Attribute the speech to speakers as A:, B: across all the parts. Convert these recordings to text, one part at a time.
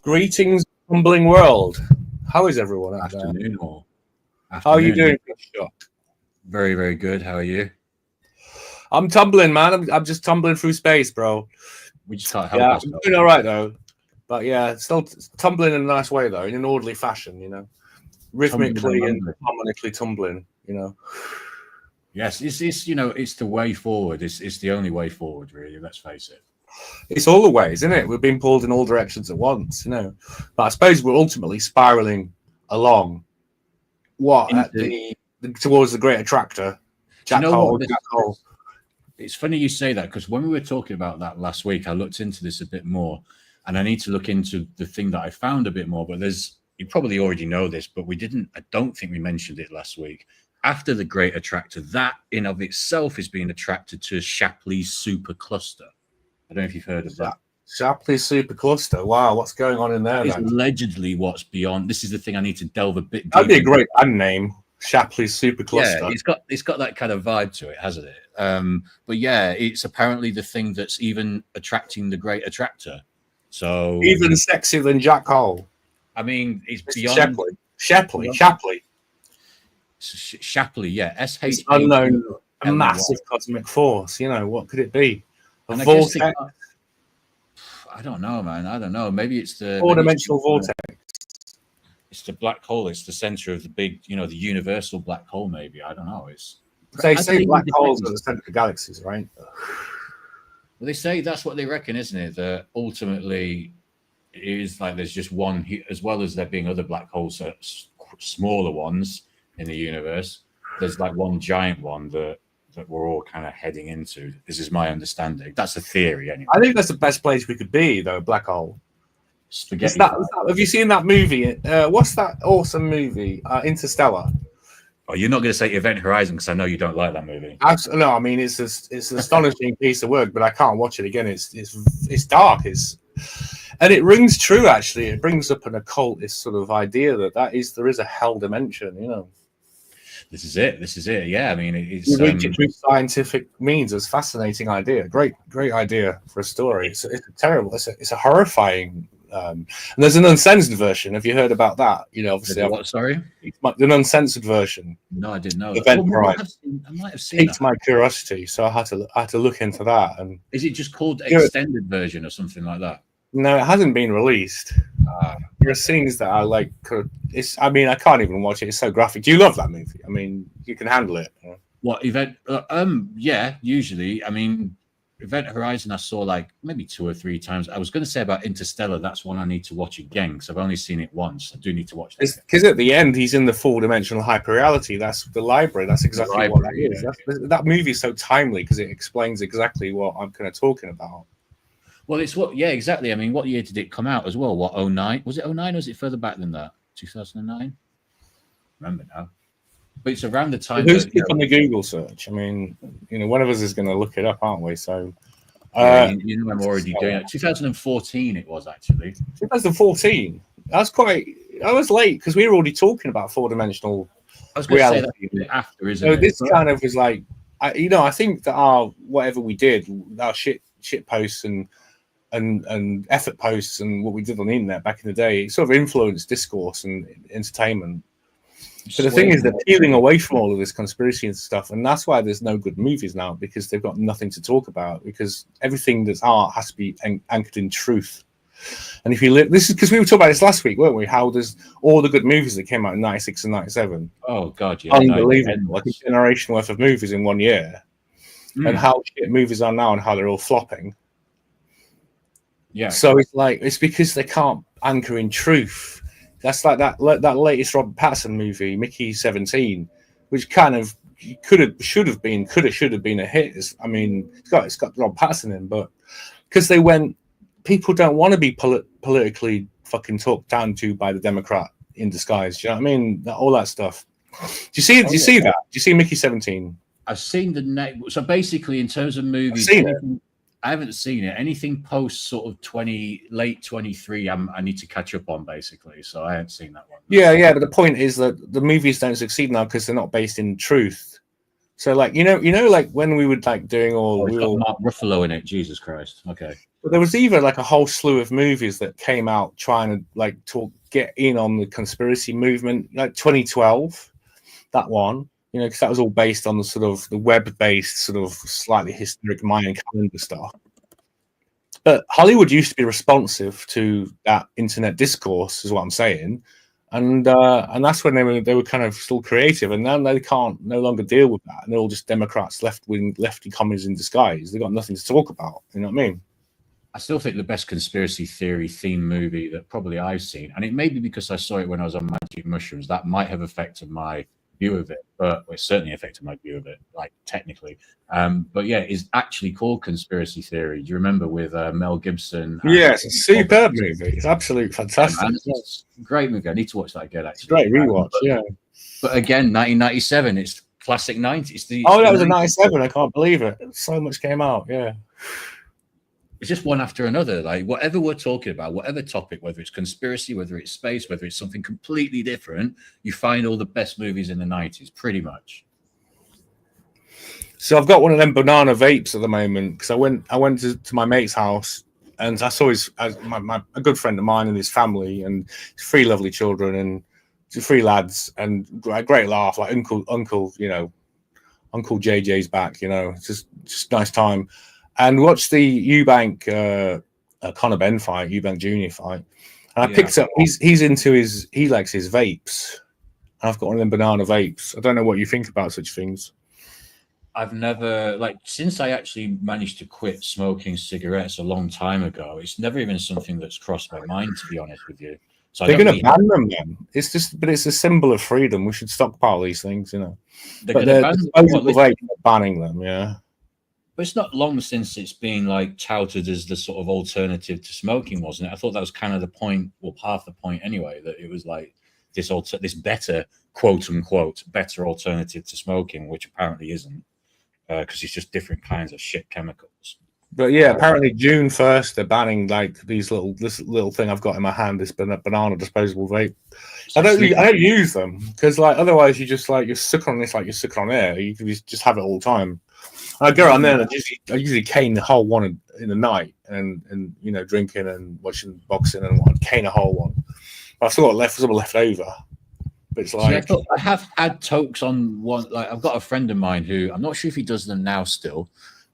A: Greetings, tumbling world. How is everyone out there?
B: Afternoon or
A: How are you
B: afternoon.
A: doing?
B: Very, very good. How are you?
A: I'm tumbling, man. I'm just tumbling through space, bro.
B: We just can't help
A: Yeah, I'm
B: ourselves.
A: doing all right though. But yeah, still tumbling in a nice way though, in an orderly fashion, you know, rhythmically
B: Tumbling
A: and
B: along.
A: harmonically tumbling, you know.
B: Yes, it's you know it's the way forward. It's the only way forward, really. Let's face it.
A: It's all the ways, isn't it? We're being pulled in all directions at once, you know. But I suppose we're ultimately spiraling along towards the great attractor, Jack Hole.
B: It's funny you say that because when we were talking about that last week, I looked into this a bit more, and I need to look into the thing that I found a bit more. But you probably already know this, but we didn't. I don't think we mentioned it last week. After the great attractor, that in of itself is being attracted to Shapley's supercluster. I don't know if you've heard of that.
A: Shapley's supercluster. Wow, what's going on in there?
B: It's allegedly what's beyond. This is the thing I need to delve a bit deeper.
A: That'd be a great band name, Shapley's supercluster.
B: Yeah, it's got that kind of vibe to it, hasn't it? But yeah, it's apparently the thing that's even attracting the great attractor. So
A: even sexier than Jack Hole.
B: I mean, it's beyond
A: Shapley.
B: Shapley, yeah. S-H
A: unknown, a massive cosmic force. You know, what could it be? A vortex?
B: I don't know, man. I don't know. Maybe it's the
A: four-dimensional vortex.
B: It's the black hole. It's the center of the big, you know, the universal black hole. Maybe I don't know.
A: They say black holes are the center of galaxies, right?
B: Well, they say that's what they reckon, isn't it? That ultimately it is like there's just one, as well as there being other black holes, smaller ones in the universe. There's like one giant one that we're all kind of heading into. This is my understanding. That's a theory, anyway.
A: I think that's the best place we could be, though. Black hole. Have you seen that movie? What's that awesome movie? Interstellar.
B: Oh, you're not going to say Event Horizon because I know you don't like that movie.
A: No, I mean it's an astonishing piece of work, but I can't watch it again. It's dark. And it rings true. Actually, it brings up an occultist sort of idea there is a hell dimension. You know.
B: This is it. Yeah, I mean, it's
A: through scientific means. It's a fascinating idea. Great idea for a story. It's terrible. It's a horrifying. And there's an uncensored version. Have you heard about that? You know, obviously.
B: What? Sorry,
A: the uncensored version.
B: No, I didn't know.
A: I might have seen. Piqued my curiosity, so I had to look into that. And
B: is it just called extended version or something like that?
A: No, it hasn't been released. There are scenes that I like. I mean, I can't even watch it. It's so graphic. Do you love that movie? I mean, you can handle it.
B: What event? Yeah, usually. I mean, Event Horizon, I saw like maybe 2 or 3 times. I was going to say about Interstellar. That's one I need to watch again because I've only seen it once. I do need to watch that.
A: Because at the end, he's in the 4-dimensional hyperreality. That's the library. That's exactly what that is. Yeah. That movie is so timely because it explains exactly what I'm kind of talking about.
B: Well, yeah, exactly. I mean, what year did it come out as well? What, 09? Was it 09 or was it further back than that? 2009? Remember now. But it's around the time.
A: Who's on the Google search? I mean, you know, one of us is going to look it up, aren't we? So,
B: you know, I'm already doing it. 2014 it was actually.
A: 2014. That was late because we were already talking about 4-dimensional
B: reality. Say that after, isn't it?
A: This kind of was like, I think that whatever we did, our shit posts and effort posts and what we did on the internet back in the day, it sort of influenced discourse and entertainment. But the thing is, they're peeling away from all of this conspiracy and stuff, and that's why there's no good movies now, because they've got nothing to talk about, because everything that's art has to be anchored in truth. And if you live, this is because we were talking about this last week, weren't we? How there's all the good movies that came out in 96 and 97.
B: Oh God, yeah,
A: unbelievable! Like a generation worth of movies in 1 year. And how shit movies are now and how they're all flopping.
B: Yeah.
A: So it's because they can't anchor in truth. That's like that latest Robert Pattinson movie, Mickey 17, which kind of should have been a hit. I mean, it's got Robert Pattinson in, but because people don't want to be politically fucking talked down to by the Democrat in disguise. Do you know what I mean? All that stuff. Do you see that? Do you see Mickey 17?
B: I've seen the name. So basically, in terms of movies, I haven't seen it. Anything post sort of late 23, I need to catch up on basically. So I haven't seen that one.
A: Yeah. But the point is that the movies don't succeed now because they're not based in truth. So like like when we would like doing all
B: Oh, it's
A: we
B: got
A: all
B: Mark Ruffalo in it. Jesus Christ. Okay.
A: but there was either like a whole slew of movies that came out trying to like get in on the conspiracy movement, like 2012, that one, because that was all based on the sort of the web-based sort of slightly historic Mayan calendar stuff. But Hollywood used to be responsive to that internet discourse, is what I'm saying, and that's when they were kind of still creative, and now they can't no longer deal with that, and they're all just Democrats, lefty commies in disguise. They've got nothing to talk about. You know what I mean?
B: I still think the best conspiracy theory themed movie that probably I've seen, and it may be because I saw it when I was on Magic Mushrooms, that might have affected my view of it, but it certainly affected my view of it, like technically. But yeah, it's actually called Conspiracy Theory. Do you remember with Mel Gibson?
A: Yeah, it's a superb movie. It's absolutely fantastic.
B: Yeah, it's a great movie. I need to watch that again, actually.
A: It's a great rewatch, yeah.
B: But again, 1997, it's classic 90s.
A: That was a 97. I can't believe it. So much came out, yeah.
B: It's just one after another. Like whatever we're talking about, whatever topic, whether it's conspiracy, whether it's space, whether it's something completely different, you find all the best movies in the 90s, pretty much.
A: So I've got one of them banana vapes at the moment because I went to my mate's house and I saw a good friend of mine and his family and 3 lovely children and 3 lads and great laugh, like Uncle JJ's back, just nice time. And watched the Eubank Conor Benn fight, Eubank Jr. fight. And I picked up, he likes his vapes. And I've got one of them banana vapes. I don't know what you think about such things.
B: I've never, since I actually managed to quit smoking cigarettes a long time ago, it's never even something that's crossed my mind, to be honest with you. So
A: they're going to ban them then. It's a symbol of freedom. We should stockpile these things, They're banning them, yeah.
B: But it's not long since it's been touted as the sort of alternative to smoking, wasn't it? I thought that was kind of the point, well, half the point anyway, that it was like this better, quote unquote, better alternative to smoking, which apparently isn't, because it's just different kinds of shit chemicals.
A: But yeah, apparently June 1st they're banning this little thing I've got in my hand, this banana disposable vape. I don't use them because otherwise you just you're sucking on this like you're sucking on air. You can just have it all the time. I go around there and I usually cane the whole one in the night and drinking and watching boxing and cane a whole one. But I've still got some left over. But it's
B: I have had tokes on one. I've got a friend of mine who I'm not sure if he does them now still,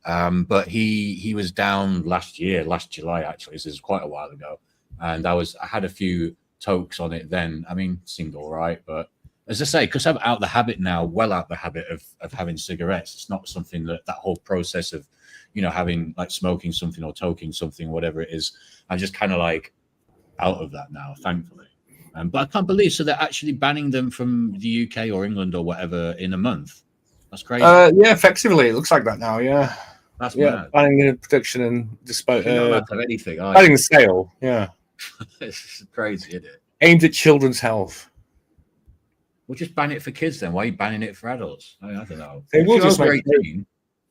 B: but he was down last July actually. This is quite a while ago, and I had a few tokes on it then. I mean, it seemed all right, but as I say, because I'm out the habit now, well out the habit of having cigarettes, it's not something that whole process of, having smoking something or toking something, whatever it is, I'm just kind of out of that now, thankfully. But I can't believe, so they're actually banning them from the UK or England or whatever in a month. That's crazy.
A: Yeah, effectively, it looks like that now, yeah.
B: That's mad.
A: Banning the production and disposal.
B: Not have anything.
A: Banning the sale, yeah.
B: It's crazy, isn't it?
A: Aimed at children's health.
B: We'll just ban it for kids then. Why are you banning it for adults? I don't know.
A: They will just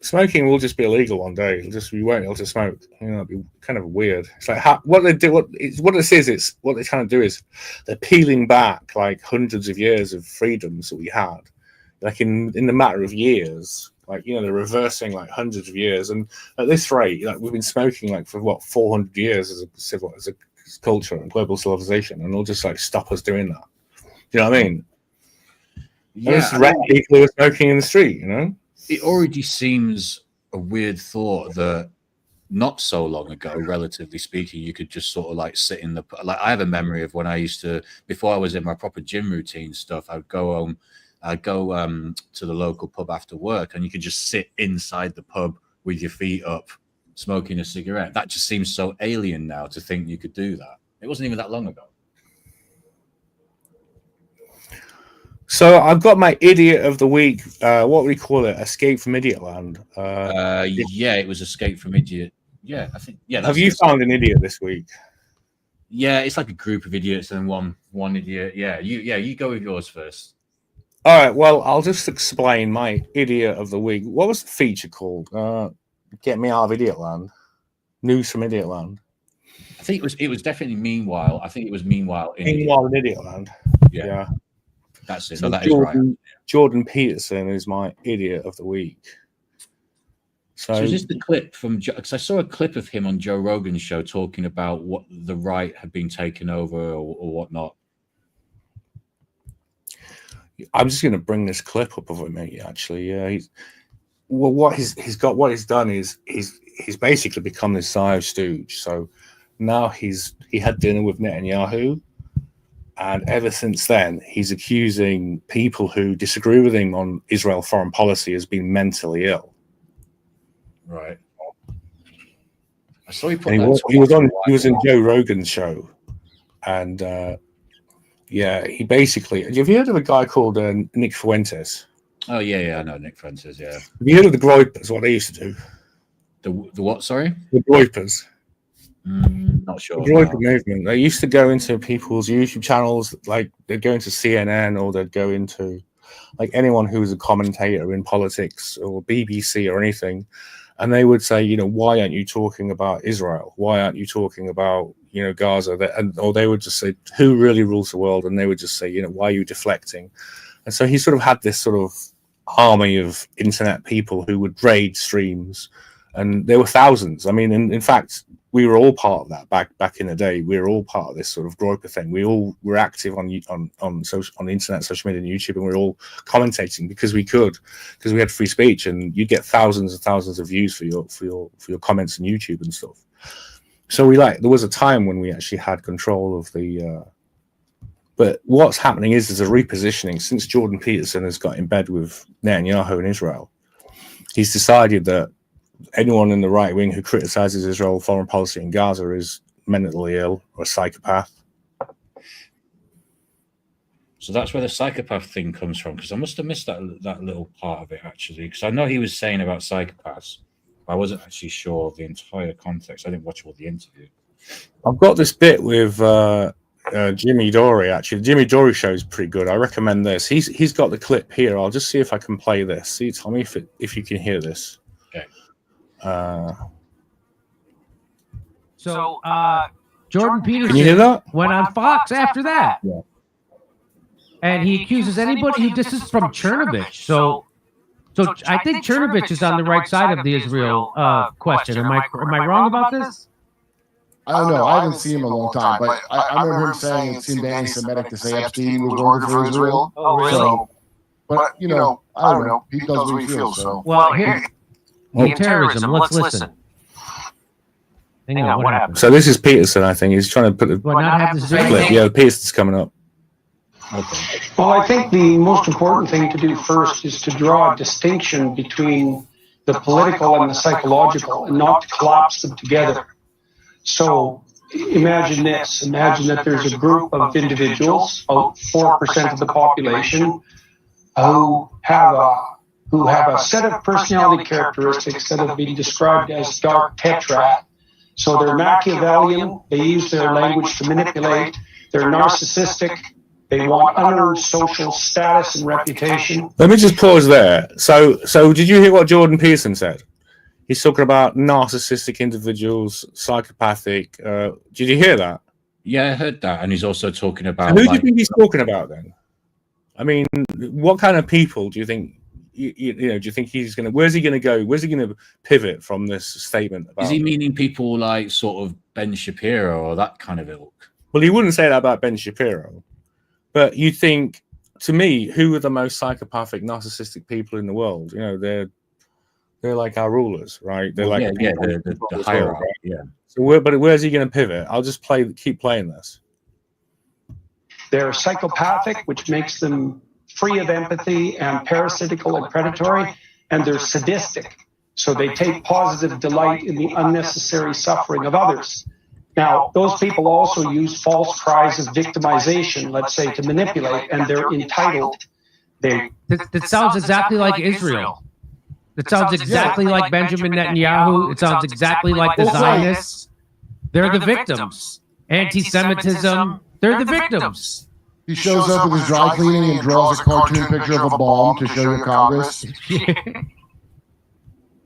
A: smoking will just be illegal one day. We won't be able to smoke. It'll be kind of weird. It's like what they do. What this is. It's what they're trying to do is they're peeling back hundreds of years of freedoms that we had, in the matter of years. They're reversing hundreds of years, and at this rate, we've been smoking for 400 years as a culture and global civilization, and they'll just stop us doing that. Do you know what I mean? Yeah, people who are smoking in the street,
B: It already seems a weird thought that not so long ago, relatively speaking, you could just sort of sit in the I have a memory of when I used to, before I was in my proper gym routine stuff, I'd go home, to the local pub after work, and you could just sit inside the pub with your feet up, smoking a cigarette. That just seems so alien now to think you could do that. It wasn't even that long ago.
A: So I've got my idiot of the week. What do we call it? Escape from Idiot Land.
B: Yeah, it was Escape from Idiot. Yeah, I think. Yeah.
A: Have you found an idiot this week?
B: Yeah, it's like a group of idiots and one idiot. Yeah, you go with yours first.
A: All right. Well, I'll just explain my idiot of the week. What was the feature called? Get me out of Idiot Land. News from Idiot Land.
B: I think it was definitely Meanwhile. I think it was Meanwhile
A: in Idiot Land.
B: Yeah. That's it.
A: So
B: No, that is right.
A: Jordan Peterson is my idiot of the week.
B: So is this the clip from? Because I saw a clip of him on Joe Rogan's show talking about what the right had been taken over or whatnot.
A: I'm just going to bring this clip up of him, mate. Actually, yeah. What he's done is he's basically become this Zio stooge. So now he had dinner with Netanyahu, and ever since then he's accusing people who disagree with him on Israel foreign policy as being mentally ill.
B: Right. I saw he put
A: and he was in Joe Rogan's show, and he basically. Have you heard of a guy called Nick Fuentes?
B: Oh yeah, I know Nick Fuentes. Yeah.
A: Have you heard of the Groypers? What they used to do?
B: The what? Sorry.
A: The Groypers.
B: Not sure.
A: The Groyper movement. They used to go into people's YouTube channels, like they'd go into CNN or they'd go into like anyone who was a commentator in politics or BBC or anything. And they would say, why aren't you talking about Israel? Why aren't you talking about, Gaza? Or they would just say, who really rules the world? And they would just say, why are you deflecting? And so he sort of had this sort of army of internet people who would raid streams. And there were thousands. I mean, in fact, we were all part of that back in the day. We were all part of this sort of Groyper thing. We all were active on the internet, social media, and YouTube, and we were all commentating because we had free speech, and you'd get thousands and thousands of views for your comments on YouTube and stuff. So there was a time when we actually had control of the. But what's happening is there's a repositioning since Jordan Peterson has got in bed with Netanyahu in Israel. He's decided that anyone in the right wing who criticizes Israel foreign policy in Gaza is mentally ill or a psychopath.
B: So that's where the psychopath thing comes from, because I must have missed that little part of it, actually, because I know he was saying about psychopaths, but I wasn't actually sure of the entire context. I didn't watch all the interview.
A: I've got this bit with Jimmy Dore, actually. The Jimmy Dore show is pretty good. I recommend this. He's got the clip here. I'll just see if I can play this. See, tell me if you can hear this.
B: Okay.
C: So Jordan Peterson
A: Can you hear that?
C: went on Fox after that.
A: Yeah.
C: And he accuses anybody who this is from Chernovich. So I think Chernovich is on the right side of the Israel question. Am I wrong about this?
D: I don't know. I haven't seen him in a long time, but I remember him saying it seemed anti-Semitic to say Epstein was working for Israel.
C: Oh, really?
D: So, but I don't know. He does what he feels. So
C: Well, here, terrorism. Let's listen. Hang on, what happened?
A: So this is Peterson, I think. He's trying to put the
C: Do I not have this
A: clip. Yeah, Peterson's coming up.
B: Okay.
E: Well, I think the most important thing to do first is to draw a distinction between the political and the psychological and not to collapse them together. So imagine this. Imagine that there's a group of individuals, about 4% of the population, who have a set of personality characteristics that have been described as dark tetrad. So they're Machiavellian, they use their language to manipulate, they're narcissistic, they want unearned social status and reputation.
A: Let me just pause there. So did you hear what Jordan Peterson said? He's talking about narcissistic individuals, psychopathic. Did you hear that?
B: Yeah, I heard that. And he's also talking about...
A: Who do you think he's talking about then? I mean, what kind of people do you think... do you think he's going to... Where's he going to go? Where's he going to pivot from this statement?
B: Is he meaning people like sort of Ben Shapiro or that kind of ilk?
A: Well, he wouldn't say that about Ben Shapiro. But you think, to me, who are the most psychopathic, narcissistic people in the world? They're like our rulers, right? They're like
B: the hierarchy. Right?
A: Yeah. So where's he going to pivot? I'll just keep playing this.
E: They're psychopathic, which makes them free of empathy and parasitical and predatory, and they're sadistic. So they take positive delight in the unnecessary suffering of others. Now, those people also use false cries of victimization, let's say, to manipulate, and they're entitled.
C: That sounds exactly like Israel. It sounds exactly like Benjamin Netanyahu. It sounds exactly like the Zionists. They're the victims. Anti-Semitism, they're the victims.
D: he shows up with his dry cleaning and draws a cartoon picture of a bomb to show your Congress.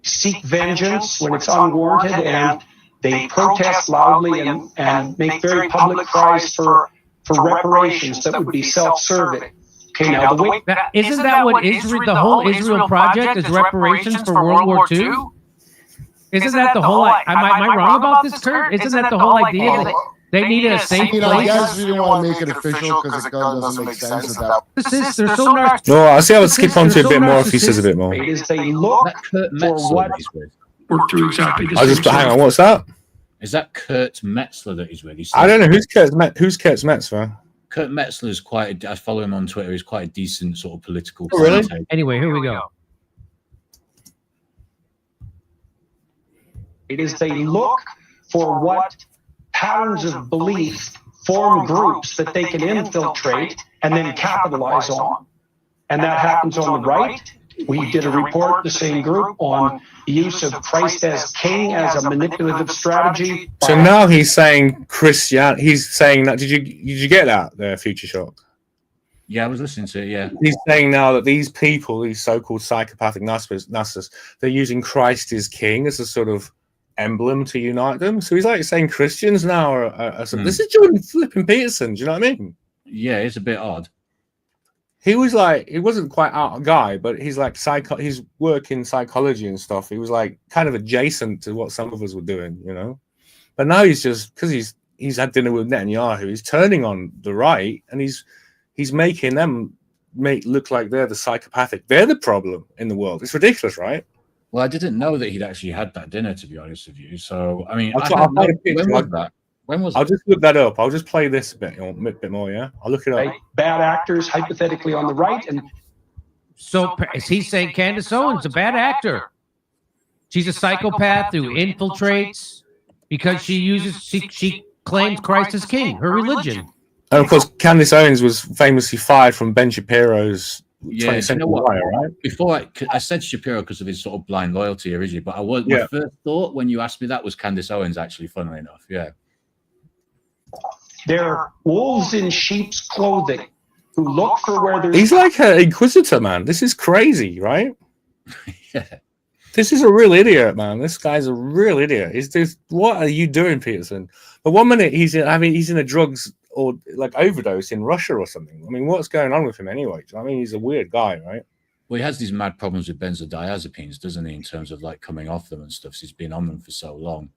E: Seek vengeance when it's unwarranted, and they protest loudly and make very public cries for reparations that would be self-serving. Okay, now the way
C: Isn't that what Israel, the whole Israel project is reparations for World War II? Isn't that the whole? Am I wrong about this, Kurt? Isn't that the whole idea that they needed a safe
D: I
C: place?
D: guess we didn't want to make it official because it doesn't make sense that.
C: They're so narcissistic.
A: No, I'll see. I would skip on to a bit more if he says a bit more.
E: is they look
B: That Kurt
E: for
B: Metzler
E: what
B: that he's with.
F: Work through exactly the
A: I'll
F: same
A: just hang
F: stuff.
A: on. What's that?
B: Is that Kurt Metzler that he's with? He's
A: I don't know who's Kurt's Metzler.
B: Kurt Metzler is quite. I follow him on Twitter. He's quite a decent sort of political.
A: Oh, really?
B: commentator.
C: Anyway, here we go.
E: it is they look for what patterns of belief form groups that they can infiltrate and then capitalize on. And that happens on the right. We did a report, the same group, on the use of Christ as king as a manipulative strategy.
A: So now he's saying Christian. He's saying that. Did you get that there, Future Shock?
B: Yeah, I was listening to it. Yeah,
A: He's saying now that these people, these so-called psychopathic narcissists, they're using Christ as king as a sort of emblem to unite them. So he's like saying Christians now are this is Jordan flipping Peterson. Do you know what I mean?
B: yeah, it's a bit odd.
A: He was like, he wasn't quite out guy, but he's like his work in psychology and stuff. He was like kind of adjacent to what some of us were doing, you know. But now he's just because he's had dinner with Netanyahu. He's turning on the right, and he's making them look like they're the psychopathic. They're the problem in the world. It's ridiculous, right?
B: Well, I didn't know that he'd actually had that dinner, to be honest with you. So, I mean,
A: I'll
B: I
A: try-
B: don't
A: I'll
B: know.
A: find a picture.
B: When was that? When was
A: I'll
B: that?
A: just look that up. I'll just play this a bit more, yeah? I'll look it up.
E: Right? Bad actors, hypothetically on the right, and
C: So is he saying Candace Owens a bad actor? She's a psychopath who infiltrates because she claims Christ as king, her religion.
A: And of course, Candace Owens was famously fired from Ben Shapiro's
B: Yeah,
A: 20th
B: do you
A: Century
B: know what?
A: Wire, right?
B: Before I said Shapiro because of his sort of blind loyalty originally, but my
A: Yeah.
B: first thought when you asked me that was Candace Owens, actually, funnily enough. Yeah.
E: they're wolves in sheep's clothing who look for where there's
A: He's like an inquisitor, man. This is crazy, right?
B: Yeah.
A: This is a real idiot, man. This guy's a real idiot. He's just, what are you doing, Peterson? But 1 minute he's in a drugs or like overdose in Russia or something. I mean, what's going on with him anyway? I mean, he's a weird guy, right?
B: Well, he has these mad problems with benzodiazepines, doesn't he, in terms of like coming off them and stuff. So he's been on them for so long.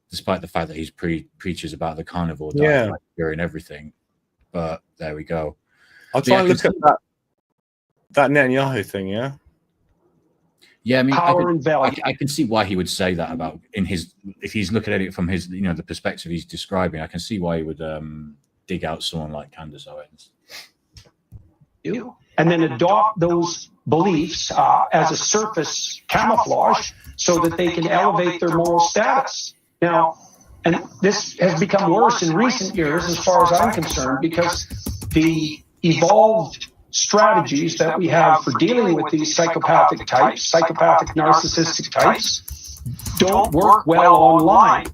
B: Despite the fact that he's preaches about the carnivore diet like during everything. But there we go.
A: I'll try and look at that Netanyahu thing, yeah?
B: Yeah, I mean,
E: power and value.
B: I can see why he would say that about if he's looking at it from his, the perspective he's describing. I can see why he would dig out someone like Candace Owens.
E: And then adopt those beliefs as a surface camouflage so that they can elevate their moral status. Now, and this has become worse in recent years as far as I'm concerned, because the evolved strategies that we have for dealing with these psychopathic narcissistic types don't work well online.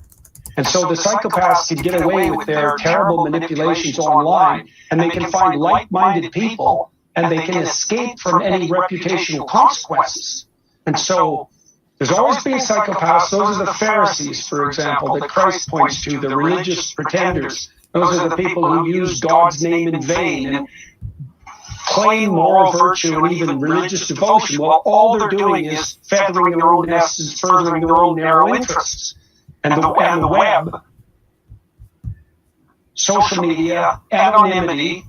E: And so the psychopaths can get away with their terrible manipulations online, and they can find like-minded people, and they can escape from any reputational consequences. And so there's always been psychopaths. Those are the Pharisees, for example, that Christ points to, the religious pretenders. Those are the people who use God's name in vain and claim moral virtue and even religious devotion. Well, all they're doing is feathering their own nests and furthering their own narrow interests. And the web, social media, anonymity,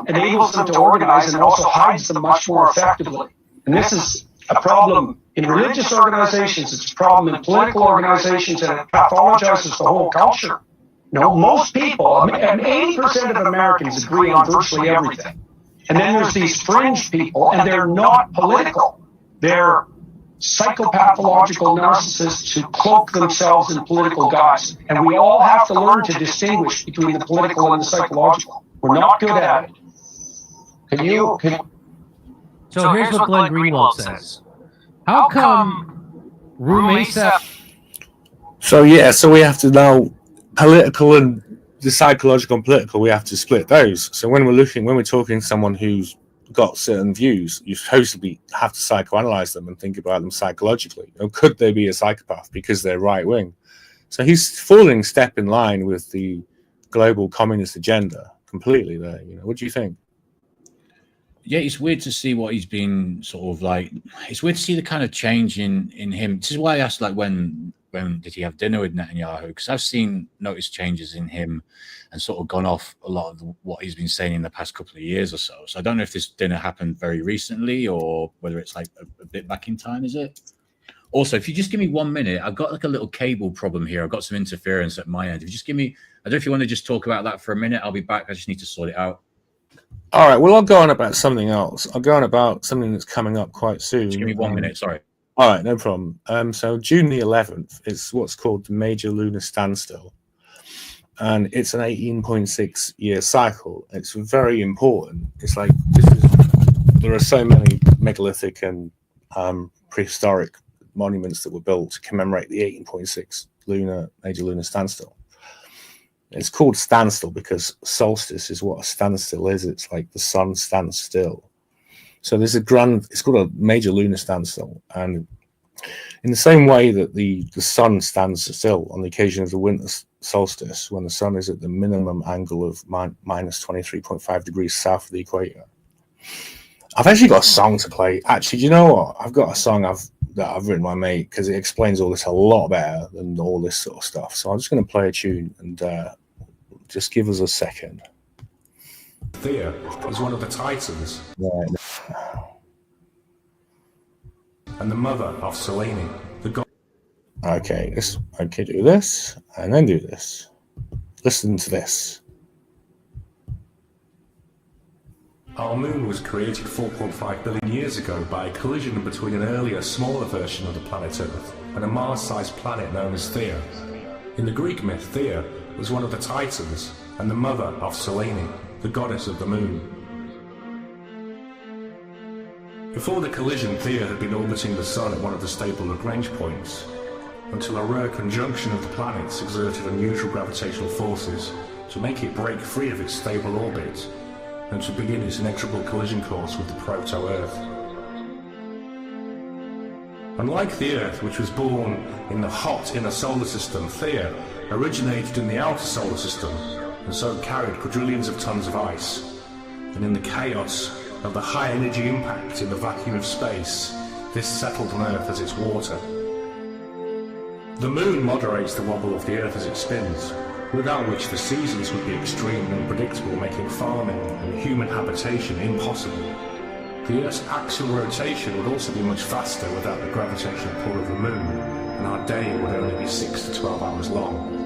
E: enables them to organize and also hides them much more effectively. And this is a problem in religious organizations. It's a problem in political organizations, and it pathologizes the whole culture. Most people, 80% of Americans agree on virtually everything. And then there's these fringe people, and they're not political. They're psychopathological narcissists who cloak themselves in political guise. And we all have to learn to distinguish between the political and the psychological. We're not good at it.
C: So here's what Glenn Greenwald says. How come Rumesa...
A: So we have to now, political and the psychological and political, we have to split those. So when we're talking to someone who's got certain views, you supposedly have to psychoanalyze them and think about them psychologically. Could they be a psychopath because they're right wing? So he's falling step in line with the global communist agenda completely there. What do you think?
B: Yeah, it's weird to see what he's been sort of like. It's weird to see the kind of change in him. This is why I asked, like, when did he have dinner with Netanyahu? Because I've noticed changes in him and sort of gone off a lot of what he's been saying in the past couple of years or so. So I don't know if this dinner happened very recently or whether it's like a bit back in time, is it? Also, if you just give me 1 minute, I've got like a little cable problem here. I've got some interference at my end. If you just give me, I don't know if you want to just talk about that for a minute. I'll be back. I just need to sort it out.
A: All right. Well, I'll go on about something else. I'll go on about something that's coming up quite soon.
B: Just give me 1 minute. Sorry.
A: All right, no problem. So June the 11th is what's called the Major Lunar Standstill, and it's an 18.6 year cycle. It's very important. It's like there are so many megalithic and prehistoric monuments that were built to commemorate the 18.6 Major Lunar Standstill. It's called standstill because solstice is what a standstill is. It's like the sun stands still. So there's it's called a major lunar standstill. And in the same way that the sun stands still on the occasion of the winter solstice, when the sun is at the minimum angle of minus 23.5 degrees south of the equator. I've actually got a song to play. Actually, do you know what? I've got a song that I've written my mate because it explains all this a lot better than all this sort of stuff. So I'm just going to play a tune and just give us a second.
F: Thea is one of the Titans, and the mother of Selene, the god.
A: Okay, do this, and then do this. Listen to this.
F: Our moon was created 4.5 billion years ago by a collision between an earlier, smaller version of the planet Earth and a Mars-sized planet known as Thea. In the Greek myth, Thea was one of the Titans and the mother of Selene, the goddess of the moon. Before the collision, Thea had been orbiting the Sun at one of the stable Lagrange points, until a rare conjunction of the planets exerted unusual gravitational forces to make it break free of its stable orbit and to begin its inexorable collision course with the proto-Earth. Unlike the Earth, which was born in the hot inner solar system, Thea originated in the outer solar system and so carried quadrillions of tons of ice. And in the chaos of the high energy impact in the vacuum of space, this settled on Earth as its water. The moon moderates the wobble of the Earth as it spins, without which the seasons would be extreme and unpredictable, making farming and human habitation impossible. The Earth's axial rotation would also be much faster without the gravitational pull of the moon, and our day would only be 6 to 12 hours long.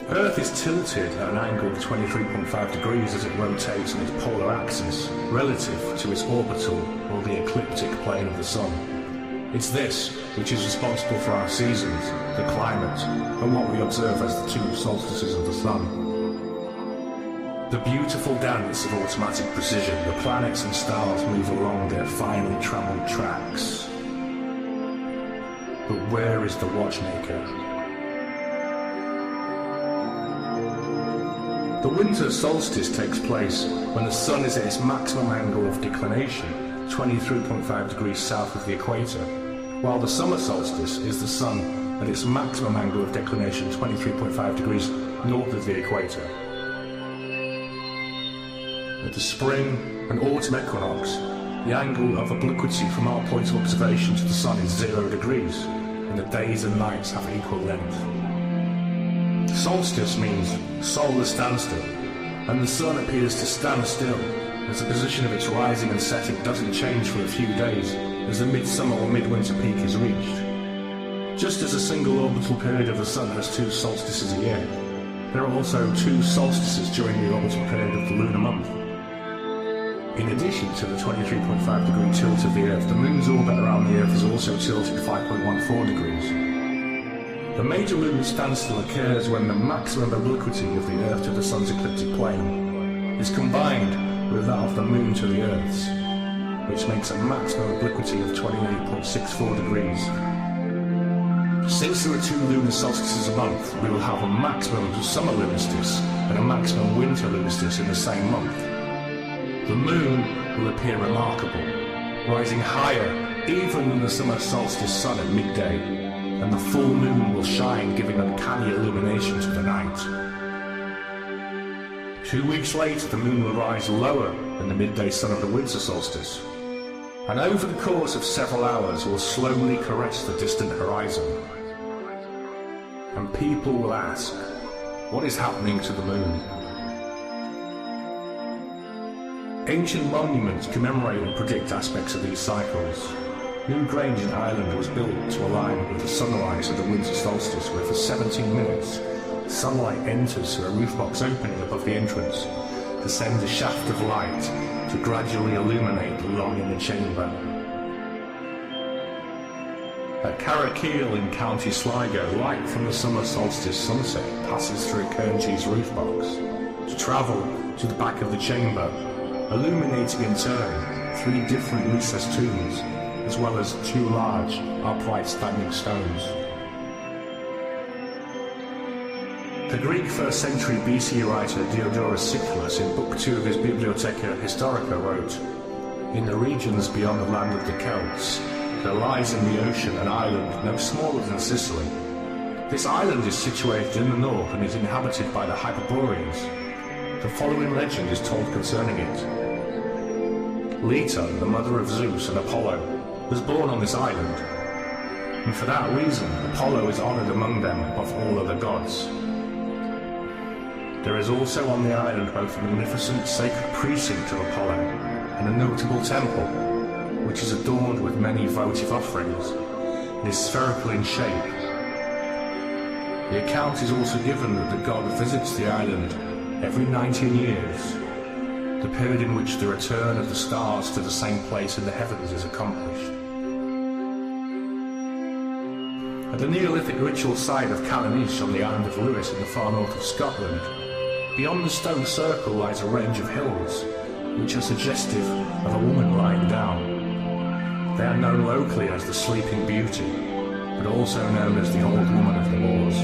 F: Earth is tilted at an angle of 23.5 degrees as it rotates on its polar axis, relative to its orbital or the ecliptic plane of the Sun. It's this which is responsible for our seasons, the climate, and what we observe as the two solstices of the Sun. The beautiful dance of automatic precision, the planets and stars move along their finely travelled tracks. But where is the watchmaker? The winter solstice takes place when the Sun is at its maximum angle of declination, 23.5 degrees south of the equator, while the summer solstice is the Sun at its maximum angle of declination, 23.5 degrees north of the equator. At the spring and autumn equinox, the angle of obliquity from our point of observation to the Sun is 0 degrees, and the days and nights have equal length. Solstice means solar standstill, and the Sun appears to stand still as the position of its rising and setting doesn't change for a few days as the midsummer or midwinter peak is reached. Just as a single orbital period of the Sun has 2 solstices a year, there are also 2 solstices during the orbital period of the lunar month. In addition to the 23.5 degree tilt of the Earth, the Moon's orbit around the Earth is also tilted 5.14 degrees. The major lunar standstill occurs when the maximum obliquity of the Earth to the Sun's ecliptic plane is combined with that of the Moon to the Earth's, which makes a maximum obliquity of 28.64 degrees. Since there are 2 lunar solstices a month, we will have a maximum summer lunar-solstice and a maximum winter lunar-solstice in the same month. The Moon will appear remarkable, rising higher even than the summer solstice sun at midday, and the full moon will shine, giving uncanny illumination to the night. 2 weeks later, the moon will rise lower than the midday sun of the winter solstice, and over the course of several hours will slowly caress the distant horizon. And people will ask, what is happening to the moon? Ancient monuments commemorate and predict aspects of these cycles. New Grange in Ireland was built to align with the sunrise of the winter solstice, where for 17 minutes sunlight enters through a roof box opening above the entrance to send a shaft of light to gradually illuminate the long inner chamber. At Carrackeel in County Sligo, light from the summer solstice sunset passes through Kernche's roof box to travel to the back of the chamber, illuminating in turn 3 different recessed tombs, as well as 2 large, upright standing stones. The Greek 1st century BC writer Diodorus Siculus in Book 2 of his Bibliotheca Historica wrote, "In the regions beyond the land of the Celts, there lies in the ocean an island no smaller than Sicily. This island is situated in the north and is inhabited by the Hyperboreans. The following legend is told concerning it. Leta, the mother of Zeus and Apollo, was born on this island, and for that reason Apollo is honoured among them above all other gods. There is also on the island both a magnificent sacred precinct of Apollo and a notable temple, which is adorned with many votive offerings and is spherical in shape. The account is also given that the god visits the island every 19 years, the period in which the return of the stars to the same place in the heavens is accomplished. At the Neolithic ritual site of Callanish on the island of Lewis in the far north of Scotland, beyond the stone circle lies a range of hills, which are suggestive of a woman lying down. They are known locally as the Sleeping Beauty, but also known as the Old Woman of the Moors.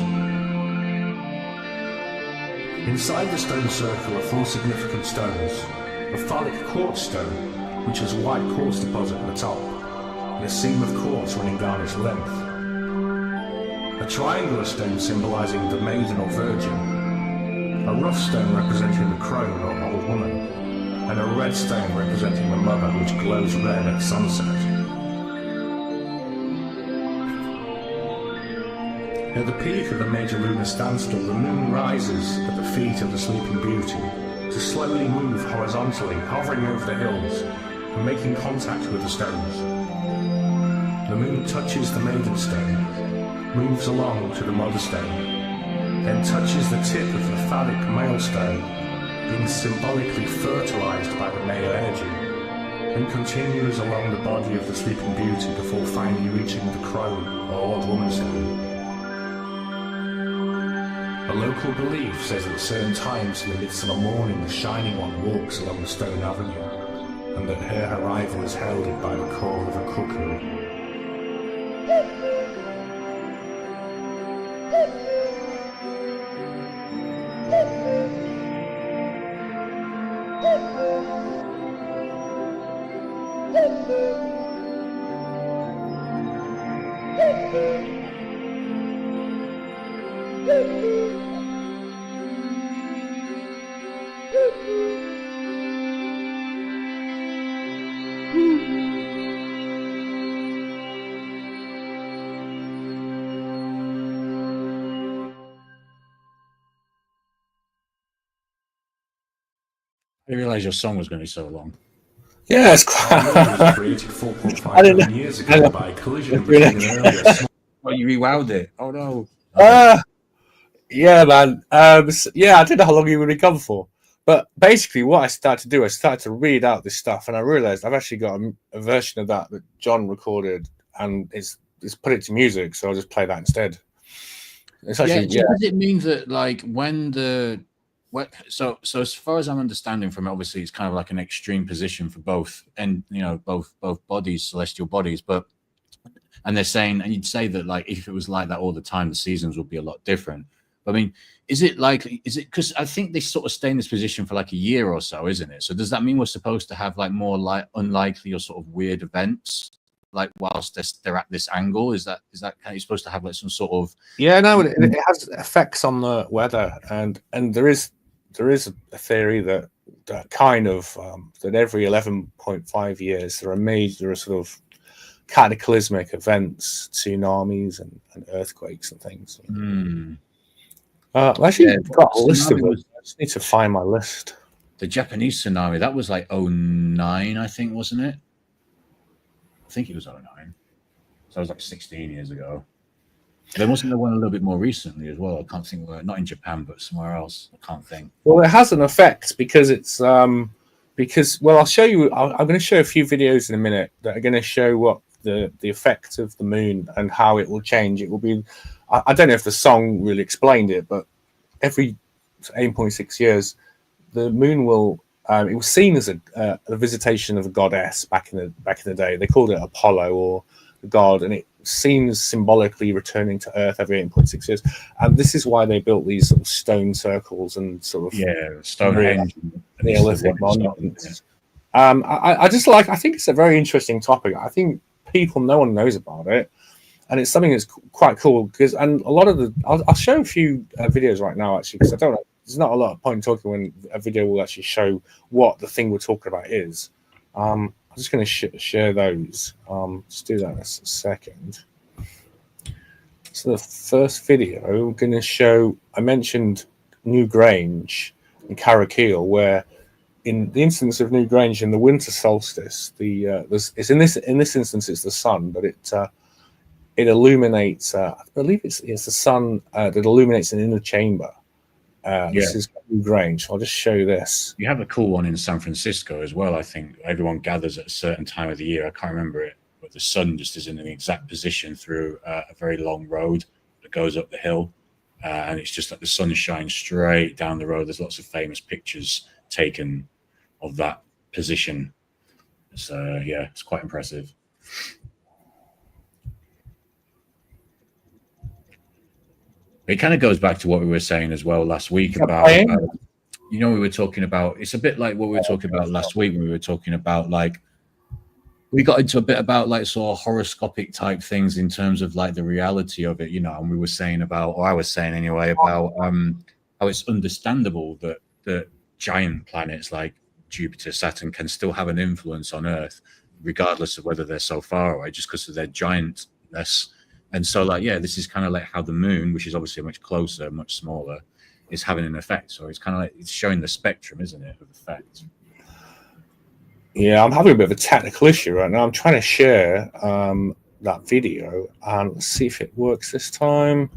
F: Inside the stone circle are 4 significant stones: a phallic quartz stone, which has a white quartz deposit at the top, and a seam of quartz running down its length; a triangular stone symbolizing the maiden or virgin; a rough stone representing the crone or old woman; and a red stone representing the mother, which glows red at sunset. At the peak of the major lunar standstill, the moon rises at the feet of the Sleeping Beauty to slowly move horizontally, hovering over the hills and making contact with the stones. The moon touches the maiden stone, moves along to the mother stone, then touches the tip of the phallic male stone, being symbolically fertilized by the male energy, and continues along the body of the Sleeping Beauty before finally reaching the crone or old woman stone. A local belief says at certain times in the midsummer morning the Shining One walks along the stone avenue, and that her arrival is heralded by the call of a cuckoo.
B: I didn't realize your song was going to be so long.
A: Yeah, it's
F: It was created 4.5 million years ago by a collision between an earlier
B: Oh, you rewowed it. Oh no.
A: Yeah, man. Yeah, I don't know how long you would recover for. But basically, what I started to do, I started to read out this stuff, and I realized I've actually got a version of that John recorded, and it's put it to music, so I'll just play that instead. It's actually,
B: Does it mean that, like, so as far as I'm understanding from it, obviously it's kind of like an extreme position for both, and both bodies, celestial bodies, and they're saying, and you'd say that, like, if it was like that all the time, the seasons would be a lot different. But I mean, is it because I think they sort of stay in this position for like a year or so, isn't it? So does that mean we're supposed to have like more like unlikely or sort of weird events, like whilst they're at this angle? Is that kind of supposed to have like some sort of?
A: Yeah, no, it has effects on the weather, and there is there is a theory that kind of that every 11.5 years there are sort of cataclysmic events, tsunamis and earthquakes and things. I've actually got a list of those. I just need to find my list.
B: The Japanese tsunami, that was like 09, I think, wasn't it? I think it was 09. So it was like 16 years ago. There wasn't the one a little bit more recently as well. I can't think where, not in Japan, but somewhere else. I can't think.
A: Well, it has an effect because it's well, I'll show you. I'm going to show a few videos in a minute that are going to show what the effect of the moon and how it will change. It will be. I don't know if the song really explained it, but every 8.6 years, the moon will. It was seen as a visitation of a goddess back in the day. They called it Apollo or the god, and it seems symbolically returning to Earth every 8.6 years. And this is why they built these sort of stone circles and sort of
B: Stonehenge,
A: Neolithic monuments. I just like. I think it's a very interesting topic. I think no one knows about it, and it's something that's quite cool because. And a lot of the, I'll show a few videos right now actually because I don't know. There's not a lot of point talking when a video will actually show what the thing we're talking about is. I'm just going to share those. Let's do that in a second. So the first video, we're going to show. I mentioned Newgrange and Carrickeel, where in the instance of Newgrange in the winter solstice, it's in this instance it's the sun, but it illuminates. I believe it's the sun that illuminates an inner chamber. This is Newgrange. I'll just show you this.
B: You have a cool one in San Francisco as well. I think everyone gathers at a certain time of the year. I can't remember it, but the sun just is in an exact position through a very long road that goes up the hill. And it's just like the sun shines straight down the road. There's lots of famous pictures taken of that position. So, yeah, it's quite impressive. It kind of goes back to what we were saying as well last week about, we were talking about, it's a bit like what we were talking about last week when we were talking about, like, we got into a bit about, like, sort of horoscopic type things in terms of, like, the reality of it, and we were saying about, or I was saying anyway, about how it's understandable that giant planets like Jupiter, Saturn can still have an influence on Earth, regardless of whether they're so far away, just because of their giantness. And so, like, yeah, this is kind of like how the moon, which is obviously much closer, much smaller, is having an effect. So it's kind of like it's showing the spectrum, isn't it, of effect?
A: Yeah, I'm having a bit of a technical issue right now. I'm trying to share that video and let's see if it works this time.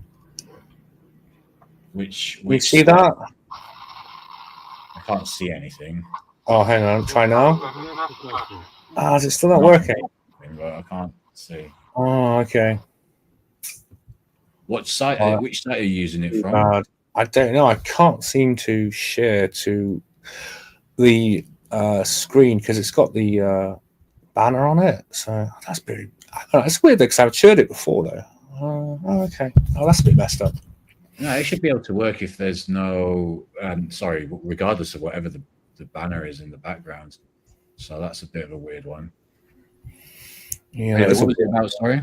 B: Which
A: you see that?
B: I can't see anything.
A: Oh, hang on, try now. Is it still not working?
B: But I can't see.
A: Oh, okay.
B: What site? Which site are you using it from?
A: I don't know. I can't seem to share to the screen because it's got the banner on it. So that's pretty. It's weird because I've shared it before though. Okay. Oh, that's a bit messed up.
B: No, it should be able to work if there's no. Regardless of whatever the banner is in the background. So that's a bit of a weird one.
A: Yeah.
B: What was it about? Sorry.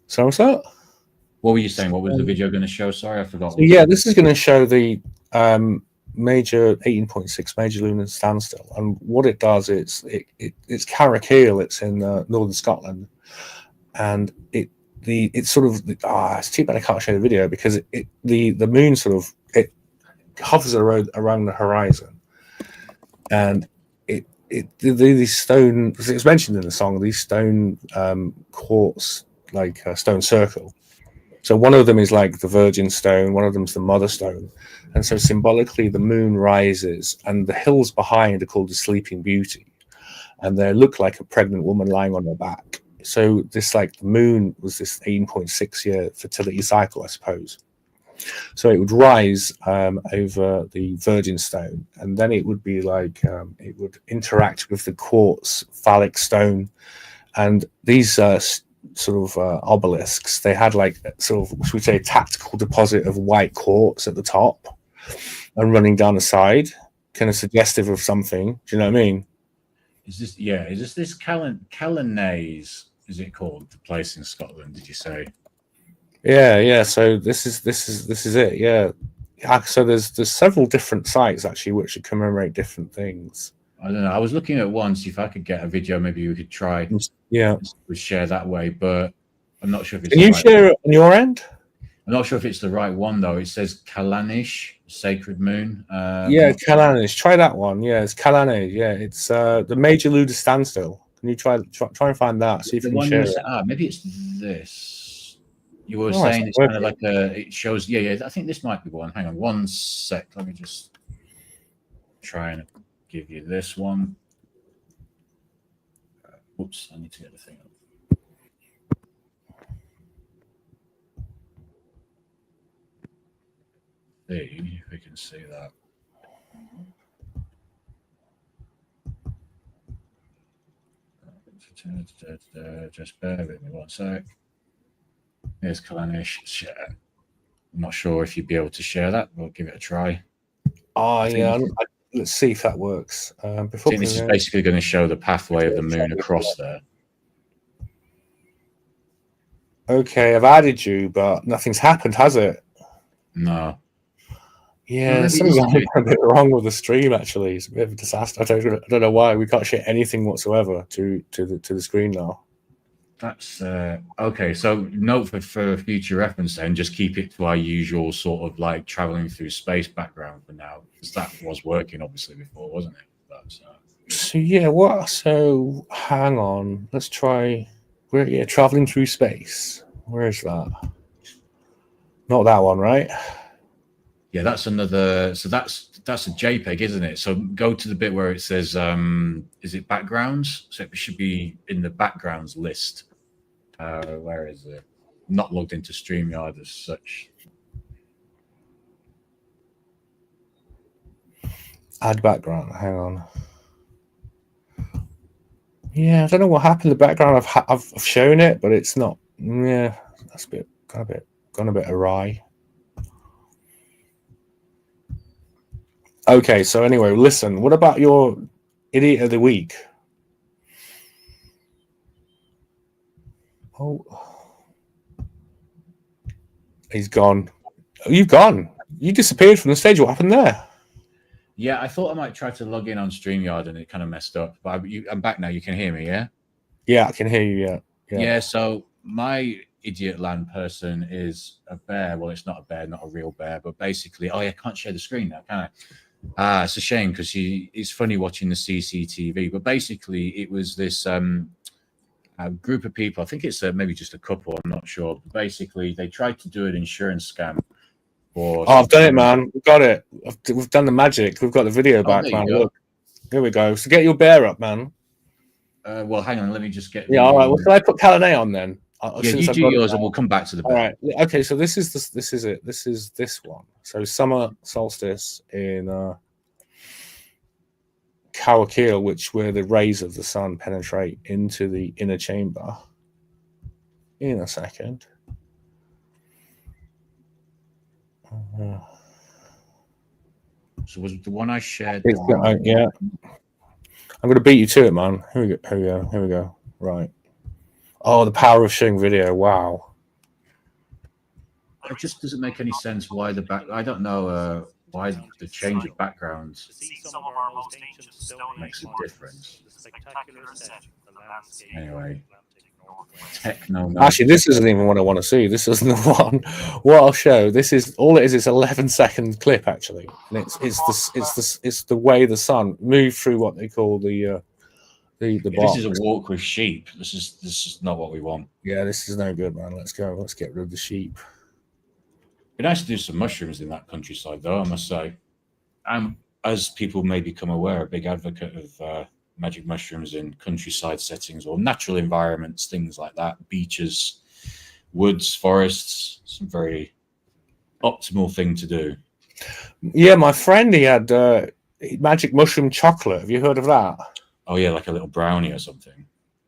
A: So what's that?
B: What were you saying? What was the video going to show? Sorry, I forgot.
A: So, yeah, this is going to show the major 18.6 major lunar standstill, and what it does is it's Carrickeel. It's in northern Scotland, and it's sort of it's too bad I can't show the video because the moon sort of it hovers around the horizon, and these stone. It's mentioned in the song. These stone quartz like a stone circle. So one of them is like the virgin stone, one of them is the mother stone. And so symbolically, the moon rises and the hills behind are called the Sleeping Beauty. And they look like a pregnant woman lying on her back. So this, like, the moon was this 18.6 year fertility cycle, I suppose. So it would rise over the virgin stone. And then it would be like, it would interact with the quartz phallic stone. And these sort of obelisks, they had like sort of, should we say, a tactical deposit of white quartz at the top and running down the side, kind of suggestive of something. Do you know what I mean?
B: Is this Callanays? Is it called, the place in Scotland? Did you say?
A: Yeah. So this is it. Yeah. So there's several different sites actually which commemorate different things.
B: I don't know. I was looking at one, see if I could get a video. Maybe we could try.
A: Yeah.
B: Share that way, but I'm not sure if it's.
A: Can you share it on your end?
B: I'm not sure if it's the right one though. It says Kalanish, Sacred Moon.
A: Yeah, Kalanish. Try that one. Yeah, it's Kalanish. Yeah, it's the Major Luda Standstill. Can you try and find that? See if you can share it.
B: Maybe it's this. You were saying it's kind of like it shows. Yeah. I think this might be one. Hang on, one sec. Let me just try and give you this one. Whoops, I need to get the thing up. See if we can see that. Just bear with me one sec. Here's Kalanish share. I'm not sure if you'd be able to share that, but give it a try.
A: Oh, yeah. Let's see if that works.
B: I think this is basically going to show the pathway of the moon across there.
A: Okay, I've added you, but nothing's happened, has it?
B: No.
A: Yeah, there's something a bit wrong with the stream. Actually, it's a bit of a disaster. I don't know why we can't share anything whatsoever to the screen now.
B: That's okay. So note for future reference, then just keep it to our usual sort of like traveling through space background for now, because that was working obviously before, wasn't it? That's,
A: So yeah, what? So hang on, let's try. We're traveling through space. Where is that? Not that one, right?
B: Yeah, that's another. So that's a JPEG, isn't it? So go to the bit where it says, is it backgrounds? So it should be in the backgrounds list. Where is it? Not logged into StreamYard as such.
A: Add background. Hang on. Yeah, I don't know what happened in the background. I've shown it, but it's not. Yeah, that's gone a bit awry. Okay, so anyway, listen. What about your idiot of the week? Oh, he's gone. Oh, you've gone. You disappeared from the stage. What happened there?
B: Yeah, I thought I might try to log in on StreamYard and it kind of messed up. But I'm back now. You can hear me, yeah?
A: Yeah, I can hear you.
B: Yeah. So my idiot land person is a bear. Well, it's not a bear, not a real bear, but basically, I can't share the screen now, can I? It's a shame because it's funny watching the CCTV. But basically, it was this a group of people. I think it's maybe just a couple. I'm not sure. But basically, they tried to do an insurance scam.
A: I've done it, man. We've got it. We've done the magic. We've got the video back, man. Look, here we go. So get your bear up, man.
B: Well, hang on. Let me just get.
A: Yeah, all right. Well, can I put Kalane on then?
B: Yeah, you do yours, and we'll come back to the bear.
A: All right. Okay. So this is it. This is this one. So summer solstice in Kawakil, where the rays of the sun penetrate into the inner chamber. In a second.
B: So was it the one I shared?
A: Yeah. I'm going to beat you to it, man. Here we go. Right. Oh, the power of showing video. Wow.
B: It just doesn't make any sense why I don't know why the change of backgrounds makes a difference. Anyway. Techno.
A: Actually, this isn't even what I want to see. This isn't the one. What I'll show. This is all it is. It's 11-second clip actually, and it's the way the sun moved through what they call the box.
B: This is a walk with sheep. This is not what we want.
A: Yeah, this is no good, man. Let's go. Let's get rid of the sheep.
B: It'd be nice to do some mushrooms in that countryside, though. I must say, I'm, as people may become aware, a big advocate of magic mushrooms in countryside settings or natural environments, things like that, beaches, woods, forests. It's a very optimal thing to do.
A: Yeah, my friend, he had magic mushroom chocolate. Have you heard of that?
B: Oh yeah, like a little brownie or something.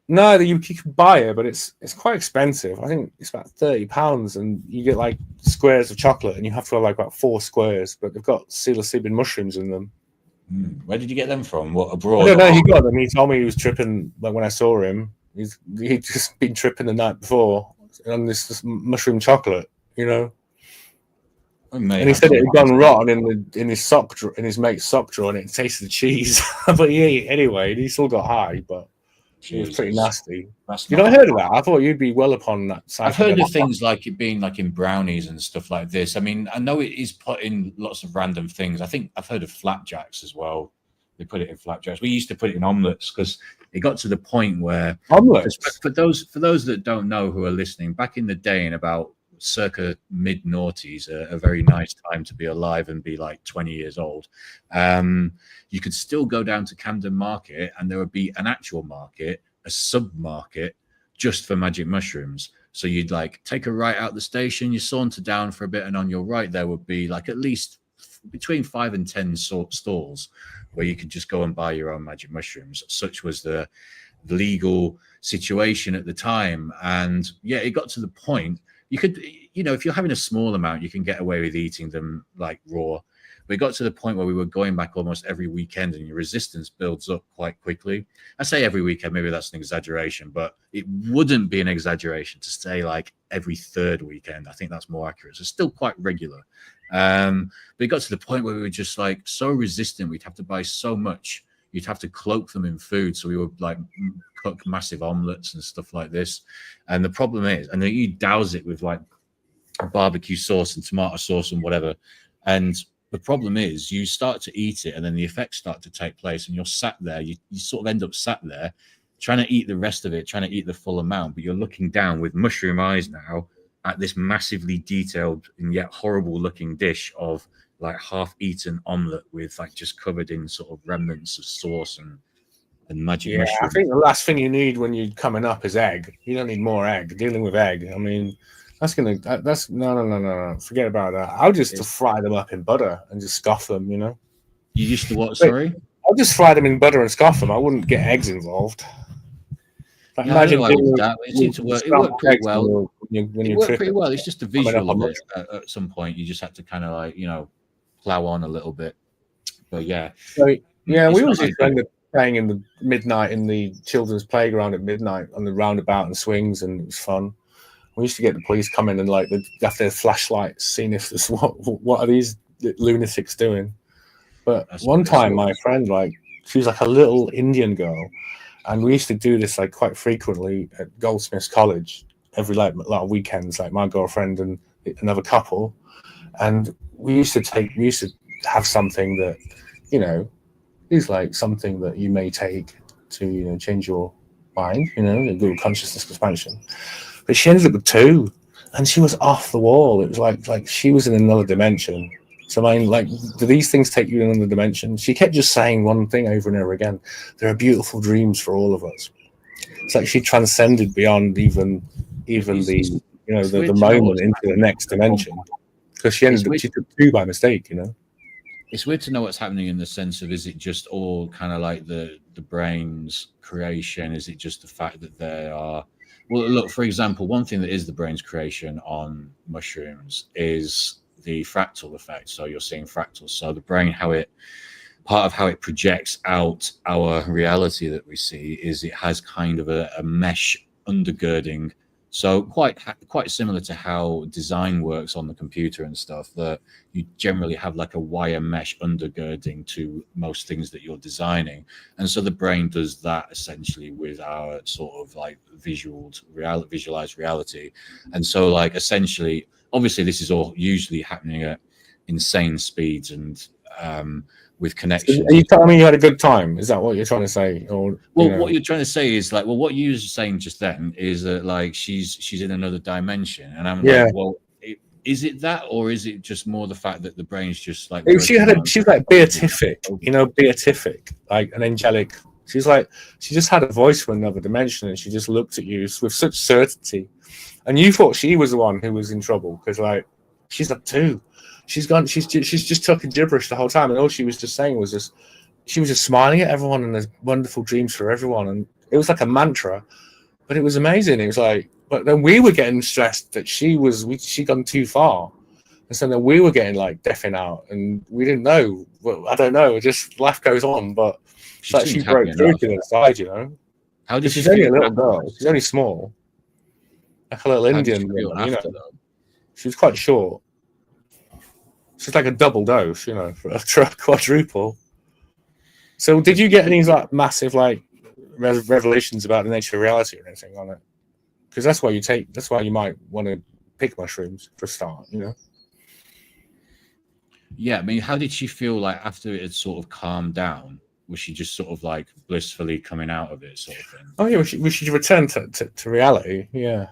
A: No, you can buy it, but it's quite expensive. I think it's about £30, and you get like squares of chocolate, and you have to have like about 4 squares. But they've got psilocybin mushrooms in them.
B: Where did you get them from? What, abroad?
A: I don't know. He got them. He told me he was tripping. Like when I saw him, he'd just been tripping the night before on this mushroom chocolate. You know. And he said it had gone rotten in his mate's sock drawer, and it tasted the cheese. But he ate it anyway, and he still got high. But it was pretty nasty. You not heard of that? I thought you'd be well upon that side.
B: I've heard of things like it being like in brownies and stuff like this. I mean, I know it is put in lots of random things. I think I've heard of flapjacks as well. They put it in flapjacks. We used to put it in omelets because it got to the point where
A: omelets.
B: For those that don't know who are listening, back in the day, in about circa mid noughties, a very nice time to be alive and be like 20 years old. You could still go down to Camden Market and there would be an actual market, a sub market just for magic mushrooms. So you'd like take a right out the station, you saunter down for a bit, and on your right there would be like at least between 5 and 10 stalls where you could just go and buy your own magic mushrooms. Such was the legal situation at the time. And yeah, it got to the point you could, if you're having a small amount, you can get away with eating them like raw. We got to the point where we were going back almost every weekend, and your resistance builds up quite quickly. I say every weekend, maybe that's an exaggeration, but it wouldn't be an exaggeration to say like every third weekend. I think that's more accurate. So still quite regular. But it got to the point where we were just like so resistant. We'd have to buy so much. You'd have to cloak them in food. So we would like cook massive omelets and stuff like this. And the problem is, and then you douse it with like barbecue sauce and tomato sauce and whatever. And the problem is you start to eat it and then the effects start to take place and you're sat there. You sort of end up sat there trying to eat the rest of it, trying to eat the full amount. But you're looking down with mushroom eyes now at this massively detailed and yet horrible looking dish of like half-eaten omelet with like just covered in sort of remnants of sauce and magic mushroom.
A: I think the last thing you need when you're coming up is egg. You don't need more egg. Dealing with egg, I mean, that's no. Forget about that. I'll just fry them up in butter and just scoff them. You
B: used to what? Sorry,
A: I'll just fry them in butter and scoff them. I wouldn't get eggs involved. Like, imagine
B: that. It seemed to work. It worked pretty well. It worked pretty well. It's just the visual of it. At some point, you just had to kind of like plow on a little bit. But yeah,
A: we always used to end up playing in the midnight in the children's playground at midnight on the roundabout and swings, and it was fun. We used to get the police come in and like have their flashlights, seeing if this what are these lunatics doing. But one time, my friend, she was like a little Indian girl, and we used to do this like quite frequently at Goldsmiths College every like a lot of weekends. Like my girlfriend and another couple, and we used to have something that is like something that you may take to change your mind, a little consciousness expansion. But she ended up with 2, and she was off the wall. It was like she was in another dimension. So I mean, do these things take you in another dimension? She kept just saying one thing over and over again. There are beautiful dreams for all of us. It's like she transcended beyond even the moment into the next dimension, because she took 2 by mistake.
B: It's weird to know what's happening in the sense of, is it just all kind of like the brain's creation? Is it just the fact that there are... Well, look, for example, one thing that is the brain's creation on mushrooms is the fractal effect. So you're seeing fractals. So the brain, part of how it projects out our reality that we see is it has kind of a mesh undergirding. So quite similar to how design works on the computer and stuff, that you generally have like a wire mesh undergirding to most things that you're designing. And so the brain does that essentially with our sort of like visualized reality. And so like essentially, obviously this is all usually happening at insane speeds and with connections.
A: Are you telling me you had a good time? Is that what you're trying to say? Or
B: what you're trying to say is like, well, what you were saying just then is that like she's in another dimension, and I'm like, well, is it that, or is it just more the fact that the brain's just like...
A: She was like beatific, beatific, like an angelic. She just had a voice from another dimension, and she just looked at you with such certainty, and you thought she was the one who was in trouble because like she's like 2. She's just talking gibberish the whole time, and all she was just saying was she was just smiling at everyone, and there's wonderful dreams for everyone, and it was like a mantra, but it was amazing. It was like, but then we were getting stressed that she'd gone too far, and so then we were getting like deafened out, and we didn't know. Well, I don't know. Just life goes on, but it's like she broke through to the side,
B: How did
A: she's only a little girl. She's only small, like a little Indian.
B: She was
A: quite short. So it's like a double dose, you know, for a quadruple. So did you get any like massive like revelations about the nature of reality or anything on it? Because that's why you might want to pick mushrooms for a start, you know.
B: Yeah, I mean, how did she feel like after it had sort of calmed down? Was she just sort of like blissfully coming out of it, sort of thing?
A: Oh yeah, we should return to reality. Yeah.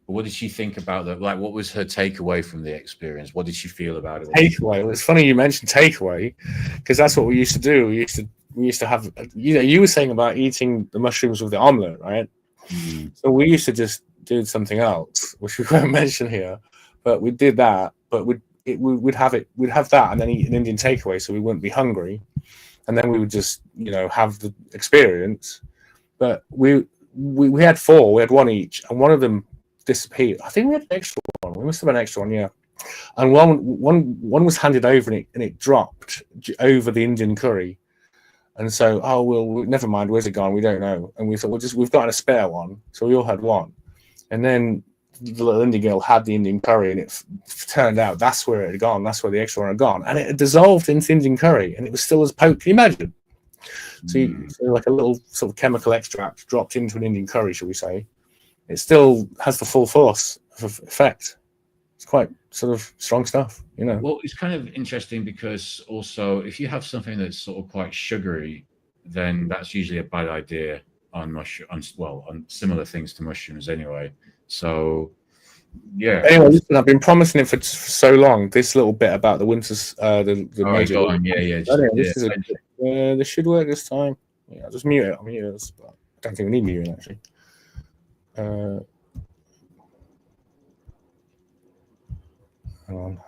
B: What did she think about that? Like, what was her takeaway from the experience? What did she feel about it?
A: Takeaway. Well, it's funny you mentioned takeaway because that's what we used to do. We used to have, you know, you were saying about eating the mushrooms with the omelette, right?
B: Mm-hmm.
A: So we used to just do something else, which we won't mention here, but we did that. But we'd have that and then eat an Indian takeaway, so we wouldn't be hungry, and then we would just, you know, have the experience. But we had 4. We had 1 each, and one of them disappeared. I think we had an extra one. We must have had an extra one, yeah. And one was handed over and it dropped over the Indian curry. And so, well, never mind. Where's it gone? We don't know. And we thought, we've got a spare one. So we all had one. And then the little Indian girl had the Indian curry, and it turned out that's where it had gone. That's where the extra one had gone, and it had dissolved into Indian curry, and it was still as potent. Can you imagine? So like a little sort of chemical extract dropped into an Indian curry, shall we say? It still has the full force of effect. It's quite sort of strong stuff, you know.
B: Well, it's kind of interesting because also if you have something that's sort of quite sugary, then that's usually a bad idea on on similar things to mushrooms anyway. So yeah.
A: Anyway, listen, I've been promising it for so long. This little bit about the winters, the major. This should work this time. Yeah, I'll just mute it. I'll mute it. But I don't think we need muting actually. Hang on.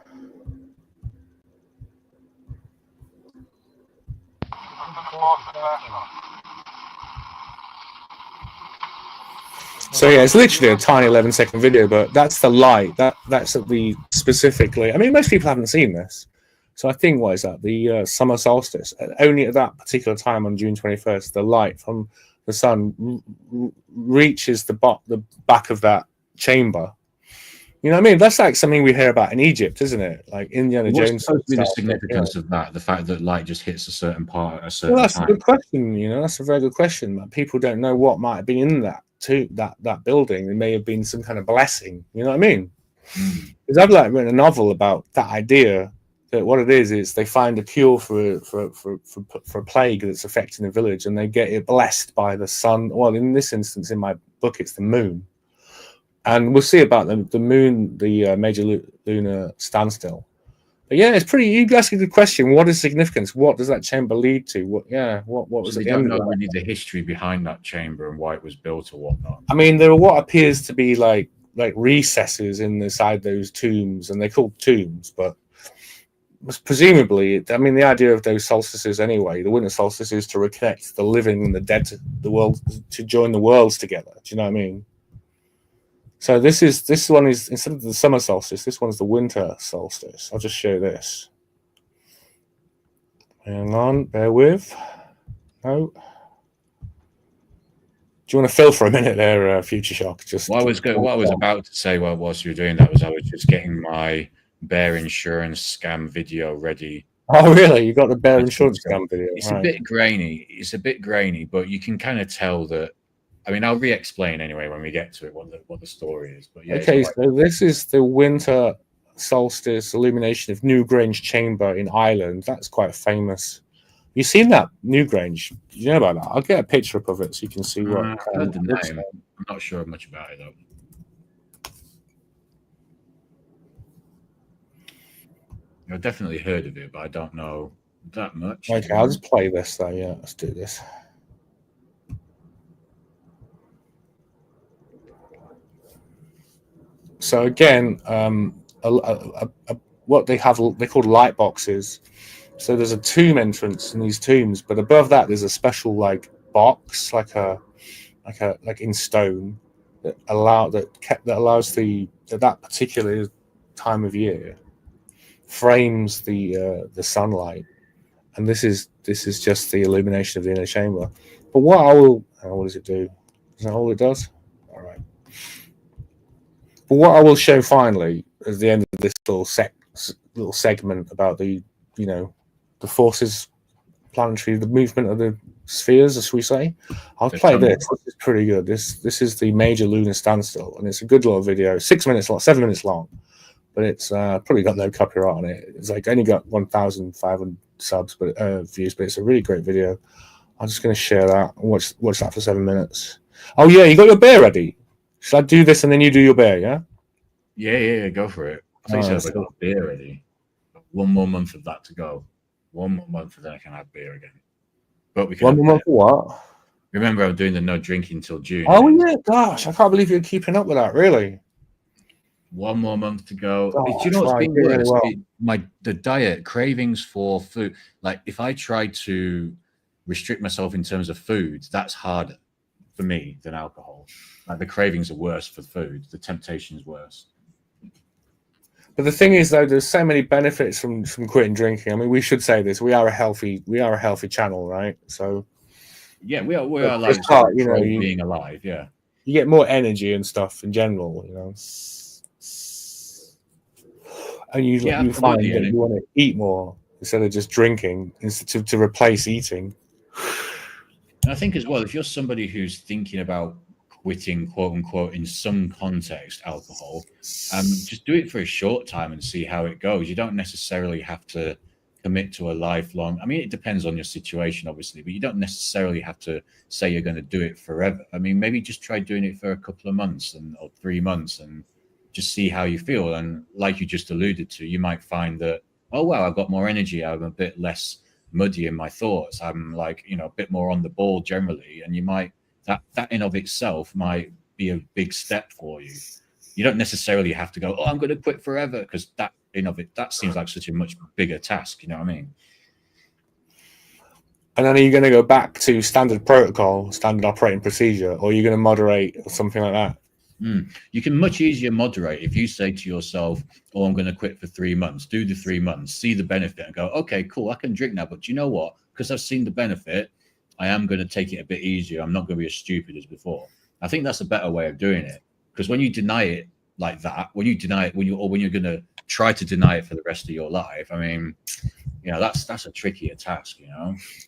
A: So yeah, it's literally a tiny 11-second video, but that's the light. That's at the specifically. I mean, most people haven't seen this, so I think what is that? The summer solstice. Only at that particular time on June 21st, the light from the sun reaches the back of that chamber. You know what I mean? That's like something we hear about in Egypt, isn't it? Like Indiana Jones.
B: What's supposed to be the significance of that? The fact that light just hits a certain part at a certain
A: time. Well, that's a good question. You know, that's a very good question. People don't know what might have been in that building. It may have been some kind of blessing. You know what I mean? Because I've like written a novel about that idea. That what it is they find a cure for a plague that's affecting the village, and they get it blessed by the sun. Well, in this instance, in my book, it's the moon. And we'll see about the moon, the major lunar standstill. But yeah, it's pretty. You ask a good question. What is significance? What does that chamber lead to? What was
B: so
A: it?
B: They don't know really the history behind that chamber and why it was built or whatnot.
A: I mean, there are what appears to be like recesses inside those tombs, and they're called tombs, but presumably, I mean, the idea of those solstices anyway, the winter solstice is to reconnect the living and the dead to the world, to join the worlds together. Do you know what I mean? So this one is, instead of the summer solstice, this one's the winter solstice. I'll just show this. Hang on, bear with. No. Do you want to fill for a minute there, Future Shock? Just
B: what I was about to say whilst you were doing that was I was just getting my bear insurance scam video ready.
A: Oh really? You got the bear insurance scam video?
B: It's right. A bit grainy, but you can kind of tell that. I mean, I'll re-explain anyway when we get to it what the story is. But yeah.
A: Okay, so this is the winter solstice illumination of Newgrange Chamber in Ireland. That's quite famous. You've seen that Newgrange? Do you know about that? I'll get a picture up of it so you can see what.
B: I've heard the name. I'm not sure much about it though. I've definitely heard of it, but I don't know that much.
A: Okay, I'll just play this though. Yeah, let's do this. So again, what they called light boxes. So there's a tomb entrance in these tombs, but above that there's a special like box, like in stone, that allows that particular time of year frames the sunlight, and this is just the illumination of the inner chamber. But what does it do? Is that all it does? All right. But what I will show finally at the end of this little little segment about the the forces planetary, the movement of the spheres, as we say. I'll play this. This is pretty good. This is the major lunar standstill, and it's a good little video. 6 minutes long, 7 minutes long, but it's probably got no copyright on it. It's like only got 1,500 subs, but views. But it's a really great video. I'm just going to share that and watch that for 7 minutes. Oh yeah, you got your beer ready? Should I do this and then you do your beer? Yeah.
B: Yeah. Go for it. I think I got beer ready. 1 more month of that to go. 1 more month, and then I can have beer again. But we can
A: 1 more month for what?
B: Remember, I'm doing the no drinking till June.
A: Oh yeah, gosh, I can't believe you're keeping up with that. Really?
B: 1 more month to go.
A: Gosh,
B: Do you know what's been
A: really
B: worse?
A: well.
B: The diet cravings for food. Like if I try to restrict myself in terms of food, that's harder for me than alcohol. Like the cravings are worse for food. The temptation is worse.
A: But the thing is, though, there's so many benefits from quitting drinking. I mean, we should say this: we are a healthy channel, right? So
B: yeah, we are like being alive. Yeah,
A: you get more energy and stuff in general, and you find that you want to eat more instead of just drinking, instead to replace eating.
B: And I think as well, if you're somebody who's thinking about quitting, quote unquote, in some context, alcohol, just do it for a short time and see how it goes. You don't necessarily have to commit to a lifelong. I mean, it depends on your situation, obviously, but you don't necessarily have to say you're going to do it forever. I mean, maybe just try doing it for a couple of months or 3 months and just see how you feel. And like you just alluded to, you might find that, oh, wow, I've got more energy. I'm a bit less muddy in my thoughts. I'm like, a bit more on the ball generally. And you might, that in of itself might be a big step for you. You don't necessarily have to go, oh, I'm going to quit forever, because that seems like such a much bigger task. You know what I mean?
A: And then are you going to go back to standard protocol, standard operating procedure, or are you going to moderate or something like that?
B: You can much easier moderate if you say to yourself, oh, I'm going to quit for 3 months. Do the 3 months, see the benefit, and go, okay, cool, I can drink now. But you know what? Because I've seen the benefit, I am going to take it a bit easier. I'm not going to be as stupid as before. I think that's a better way of doing it, because when you deny it like that, when you're going to try to deny it for the rest of your life, I mean, that's a trickier task,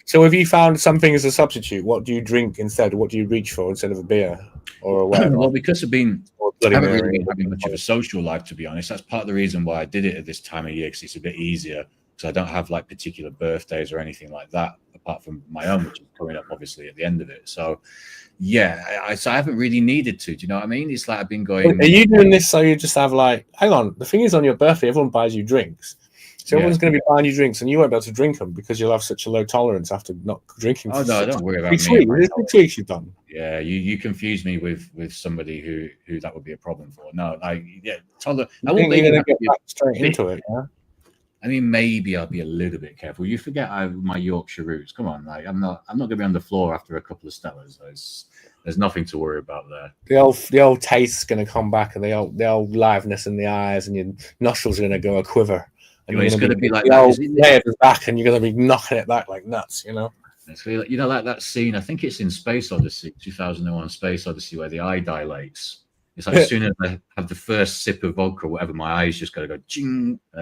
A: So if you found something as a substitute, what do you drink instead? What do you reach for instead of a beer or a whatever?
B: Well, because I haven't really been having much of a social life, to be honest. That's part of the reason why I did it at this time of year, because it's a bit easier, because I don't have like particular birthdays or anything like that, apart from my own, which is coming up obviously at the end of it. So yeah, I haven't really needed to. Do you know what I mean? It's like I've been going.
A: Are you doing this so you just have like, hang on, the thing is, on your birthday, everyone buys you drinks. So everyone's going to be buying you drinks, and you won't be able to drink them because you'll have such a low tolerance after not drinking.
B: Oh no, don't worry about me.
A: 3 tweaks you've done.
B: Yeah, you confuse me with somebody who that would be a problem for. No, I won't be
A: going to get back straight into it. Yeah.
B: I mean, maybe I'll be a little bit careful. You forget my Yorkshire roots. Come on, like I'm not going to be on the floor after a couple of Stellas. There's nothing to worry about there.
A: The old taste's going to come back, and the old liveliness in the eyes, and your nostrils are going to go a quiver. And
B: it's going to be like
A: the old head is back, and you're going to be knocking it back like nuts,
B: It's like, like that scene. I think it's in Space Odyssey, 2001: Space Odyssey, where the eye dilates. It's like as soon as I have the first sip of vodka or whatever, my eyes just got to go ching. And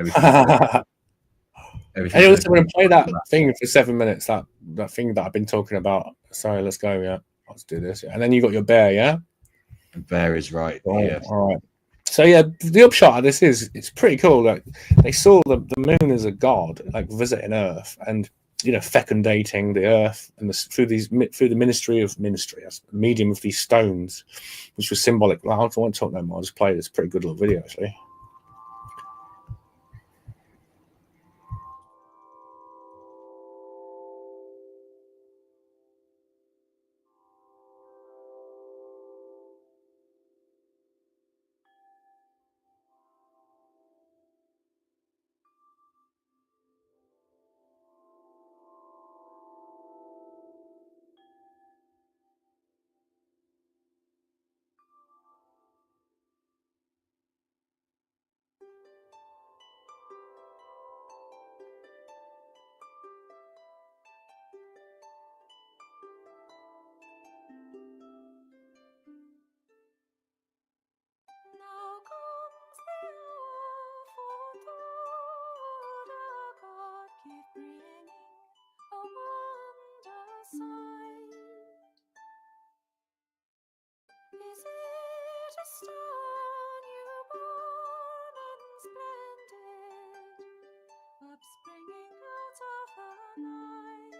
A: everything. And also, when I play that thing for 7 minutes, that thing that I've been talking about. Sorry, let's go. Yeah, let's do this. And then you got your bear. Yeah,
B: the bear is right.
A: Yeah. All right. So yeah, the upshot of this is it's pretty cool. Like they saw the moon as a god, like visiting Earth, and fecundating the Earth, and through the ministry, that's the medium of these stones, which was symbolic. Well, I don't want to talk no more. I'll just play this pretty good little video actually.
G: side? Is it a star newborn and splendid, upspringing out of the night?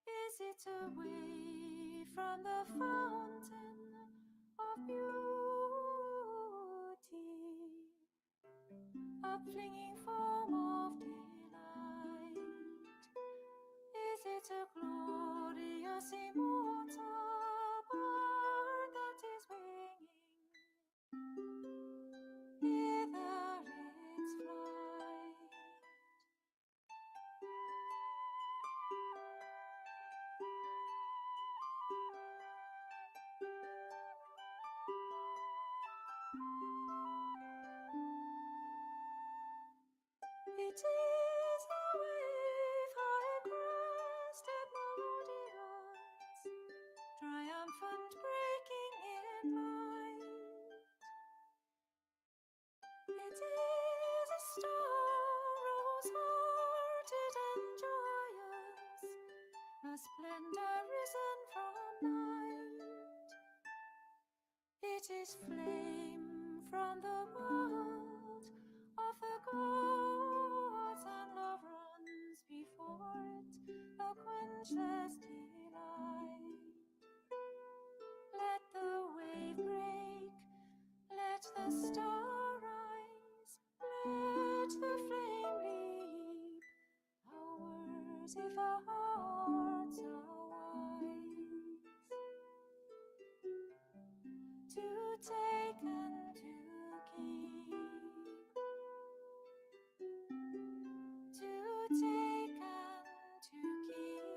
G: Is it a wave from the fountain of beauty, a flinging foam of delight? Is it a glorious immortal bird that is winging hither its flight? It is a wave high-crested, melodious, triumphant, breaking in light. It is a star, rose-hearted and joyous, a splendor risen from night. It is flame from the world of the gods, and love runs before it, a quenchless delight. Let the wave break, let the star rise, let the flame leap, ours if our hearts are wise. To take and to keep, to take and to keep.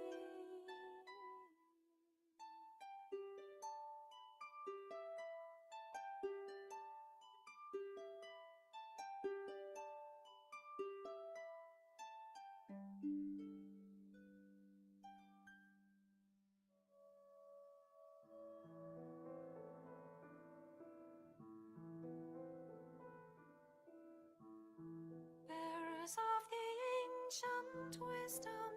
G: Bearers of the ancient wisdom,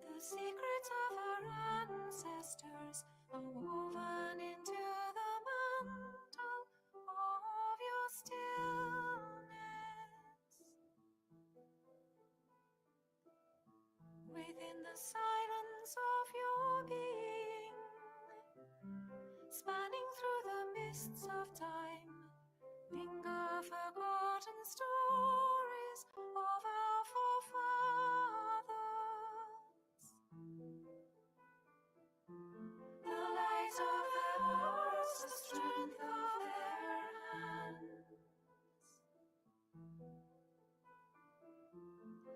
G: the secrets of our ancestors are woven into the mantle of your stillness. Within the silence of your being, spanning through the mists of time, linger forgotten stories of our forefathers. The light of their hearts, the strength of their hands,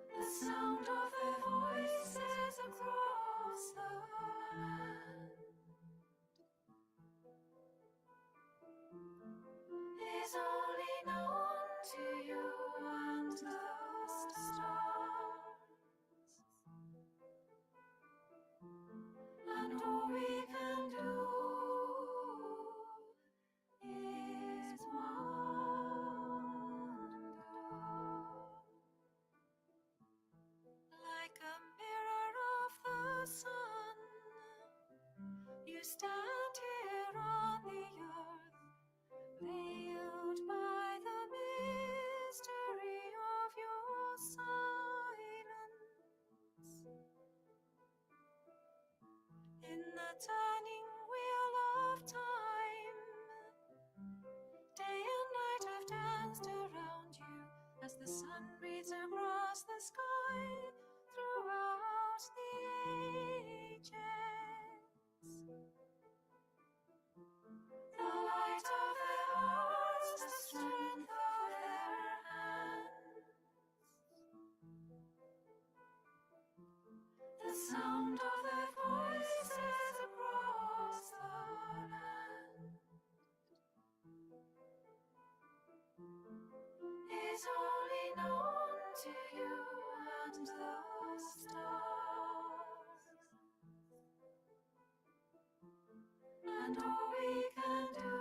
G: the sound of their voices across the land is only known to you and the stars. And all we can do is wonder. Like a mirror of the sun, you stand here on the earth, veiled by the mystery of your silence. In the turning wheel of time, day and night have danced around you as the sun beats across the sky throughout the ages. The light of their hearts, the strength of their hands, the sound of their voices across the land is only known to you and the stars. And all we can do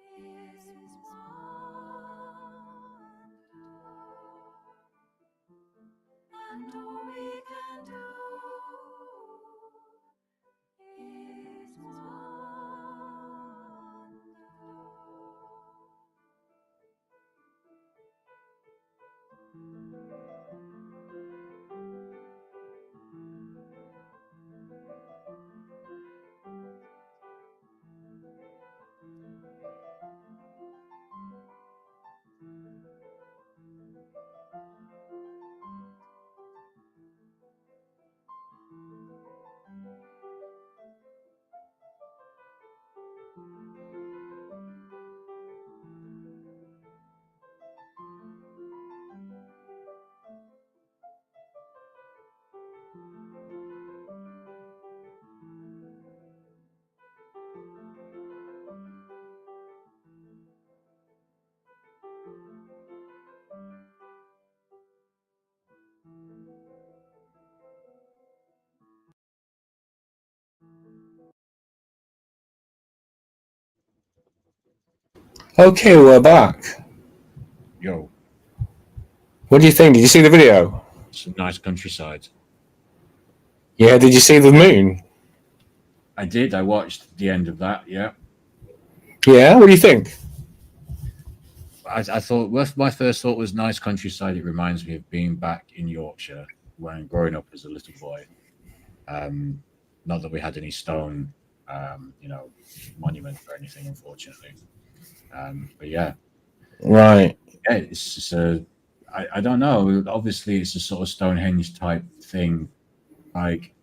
G: is wonder. And
A: Okay, we're back.
B: Yo,
A: What do you think? Did you see the video?
B: it's a nice countryside.
A: Yeah, did you see the moon?
B: I did. I watched the end of that. Yeah.
A: Yeah, what do you think?
B: I thought my first thought was nice countryside. It reminds me of being back in Yorkshire when growing up as a little boy. Not that we had any stone, monument or anything, unfortunately. But yeah,
A: Right.
B: it's just I don't know. Obviously, it's a sort of Stonehenge type thing. Like,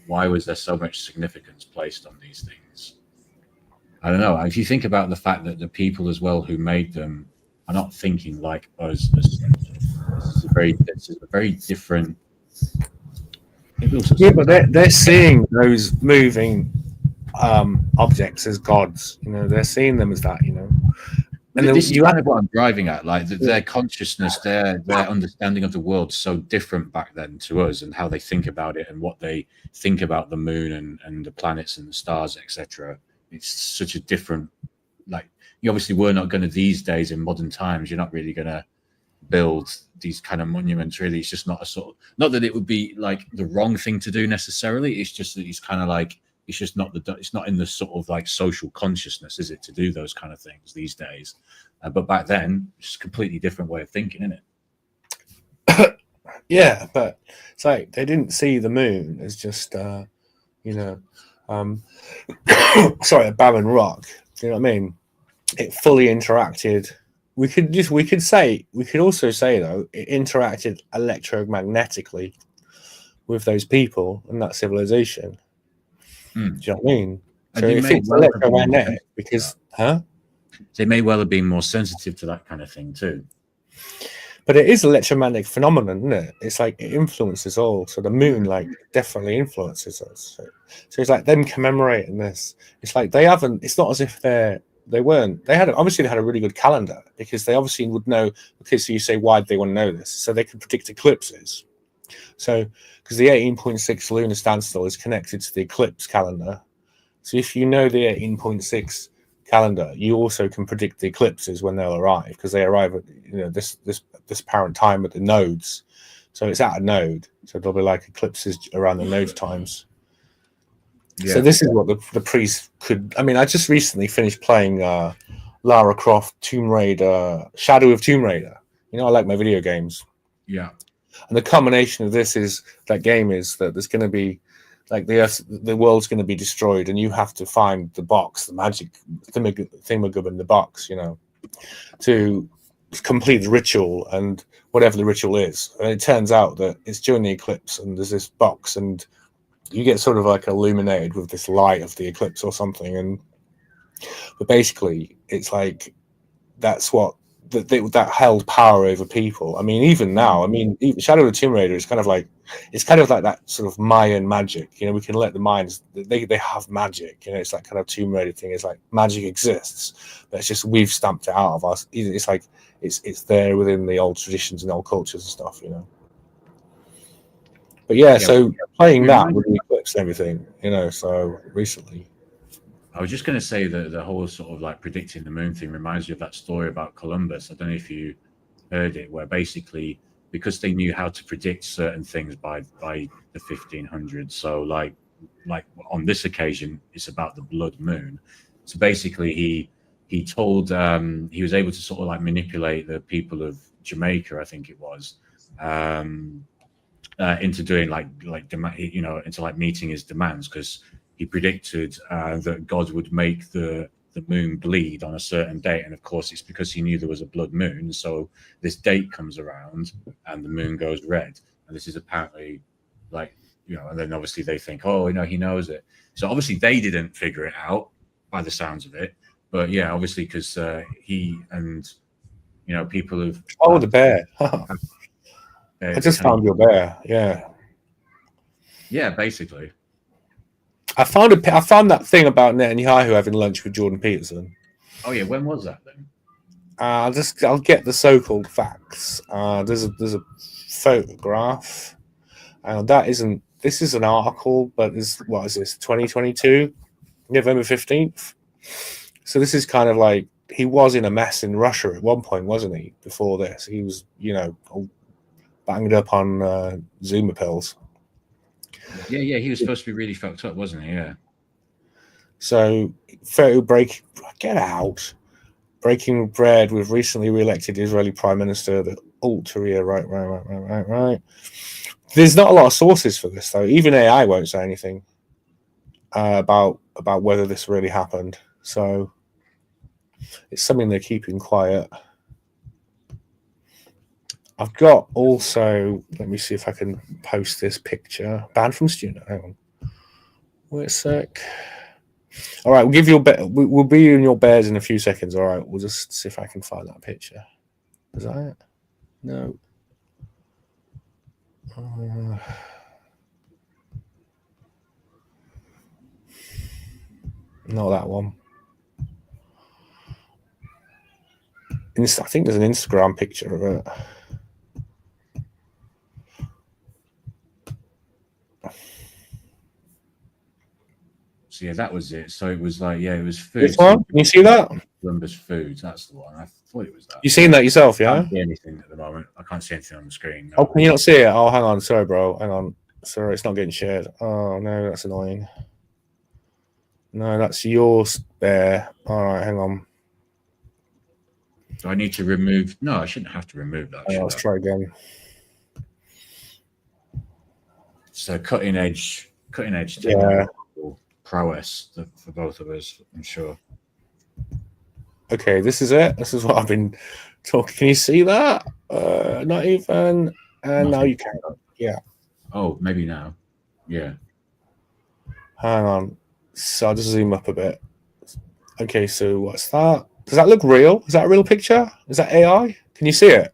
B: why was there so much significance placed on these things? I don't know. If you think about the fact that the people as well who made them are not thinking like us, this is a very different.
A: Yeah, but they're seeing those moving objects as gods. You know, they're seeing them as that. You know, and then
B: this is
A: you
B: kind of what I'm driving at. Like their consciousness, their understanding of the world, so different back then to us, and how they think about it, and what they think about the moon and the planets and the stars, etc. It's such a different. Like, you obviously we're not going to these days in modern times. You're not really going to build these kind of monuments. Really, it's just not a sort of, not that it would be like the wrong thing to do necessarily. It's just that it's kind of like, it's just not it's not in the sort of like social consciousness, is it, to do those kind of things these days? But back then, it's a completely different way of thinking, isn't it?
A: Yeah, but it's like they didn't see the moon as just sorry, a barren rock. You know what I mean? It fully interacted. We could also say though, it interacted electromagnetically with those people and that civilization. Do you know what I mean?
B: And
A: So
B: they
A: if
B: may
A: it's
B: well have been
A: electromagnetic, because
B: they may well have been more sensitive to that kind of thing too.
A: but it is electromagnetic phenomenon, isn't it? It's like it influences all. So the moon, like, definitely influences us. So it's like them commemorating this. It's like they haven't. It's not as if they had a really good calendar, because they obviously would know. Okay, so you say, why do they want to know this? So they could predict eclipses. So because the 18.6 lunar standstill is connected to the eclipse calendar. So if you know the 18.6 calendar, you also can predict the eclipses when they'll arrive, because they arrive at this apparent time at the nodes. So it's at a node, so there'll be like eclipses around the node times. Yeah. So this is what the priest could. I mean, I just recently finished playing Lara Croft Tomb Raider, Shadow of Tomb Raider. You know, I like my video games.
B: Yeah.
A: And the combination of this is that there's going to be, like, the world's going to be destroyed, and you have to find the box, the magic thingamajig in the box, you know, to complete the ritual and whatever the ritual is. And it turns out that it's during the eclipse, and there's this box, and you get sort of like illuminated with this light of the eclipse or something. But basically, it's like that's what that held power over people. I mean, even now, I mean, even Shadow of the Tomb Raider is kind of like that sort of Mayan magic. You know, we can let the Mayans, they have magic. You know, it's that kind of Tomb Raider thing. It's like magic exists, but it's just we've stamped it out of us. It's like it's there within the old traditions and old cultures and stuff. You know. But yeah, so playing that with the eclipse and everything, you know, so recently.
B: I was just going to say that the whole sort of like predicting the moon thing reminds me of that story about Columbus. I don't know if you heard it, where basically, because they knew how to predict certain things by the 1500s. So like on this occasion, it's about the blood moon. So basically, he told he was able to sort of like manipulate the people of Jamaica, I think it was, into doing into like meeting his demands, because he predicted that God would make the moon bleed on a certain date. And of course, it's because he knew there was a blood moon. So this date comes around and the moon goes red. And this is apparently like, you know, and then obviously they think, oh, you know, he knows it. So obviously they didn't figure it out by the sounds of it. But yeah, obviously, because he and, you know, people have.
A: Oh, the bear. I just found your bear. Yeah.
B: Yeah, basically.
A: I found that thing about Netanyahu having lunch with Jordan Peterson.
B: Oh yeah, when was that then?
A: I'll get the so-called facts. There's a photograph. This is an article, but what is this? 2022, November 15th. So this is kind of like he was in a mess in Russia at one point, wasn't he? Before this, he was, all banged up on Zuma pills.
B: Yeah, he was supposed to be really fucked up, wasn't he? Yeah.
A: So, get out. Breaking bread with recently re-elected Israeli Prime Minister, the Ulterior. Right. There's not a lot of sources for this, though. Even AI won't say anything about whether this really happened. So it's something they're keeping quiet. I've got also, let me see if I can post this picture. Banned from student. Hang on. Wait a sec. All right, we'll give you we'll be in your bears in a few seconds. All right, we'll just see if I can find that picture. Is that it? No. Not that one. I think there's an Instagram picture of it.
B: So yeah, that was it. So it was like, it was food.
A: Which one? Can you see that?
B: Columbus Foods. That's the one. I thought it was that.
A: You seen that yourself? Yeah.
B: I can't see anything at the moment. I can't see anything on the screen. No.
A: Oh, can you not see it? Oh, hang on. Sorry, bro. Hang on. Sorry, it's not getting shared. Oh no, that's annoying. No, that's yours there. All right, hang on.
B: Do I need to remove? No, I shouldn't have to remove that.
A: Let's try again.
B: So cutting edge
A: Yeah.
B: prowess for both of us, I'm sure.
A: Okay, this is it. This is what I've been talking. Can you see that? Not even. And now you can. Yeah.
B: Oh, maybe now. Yeah.
A: Hang on. So I'll just zoom up a bit. Okay, so what's that? Does that look real? Is that a real picture? Is that AI? Can you see it?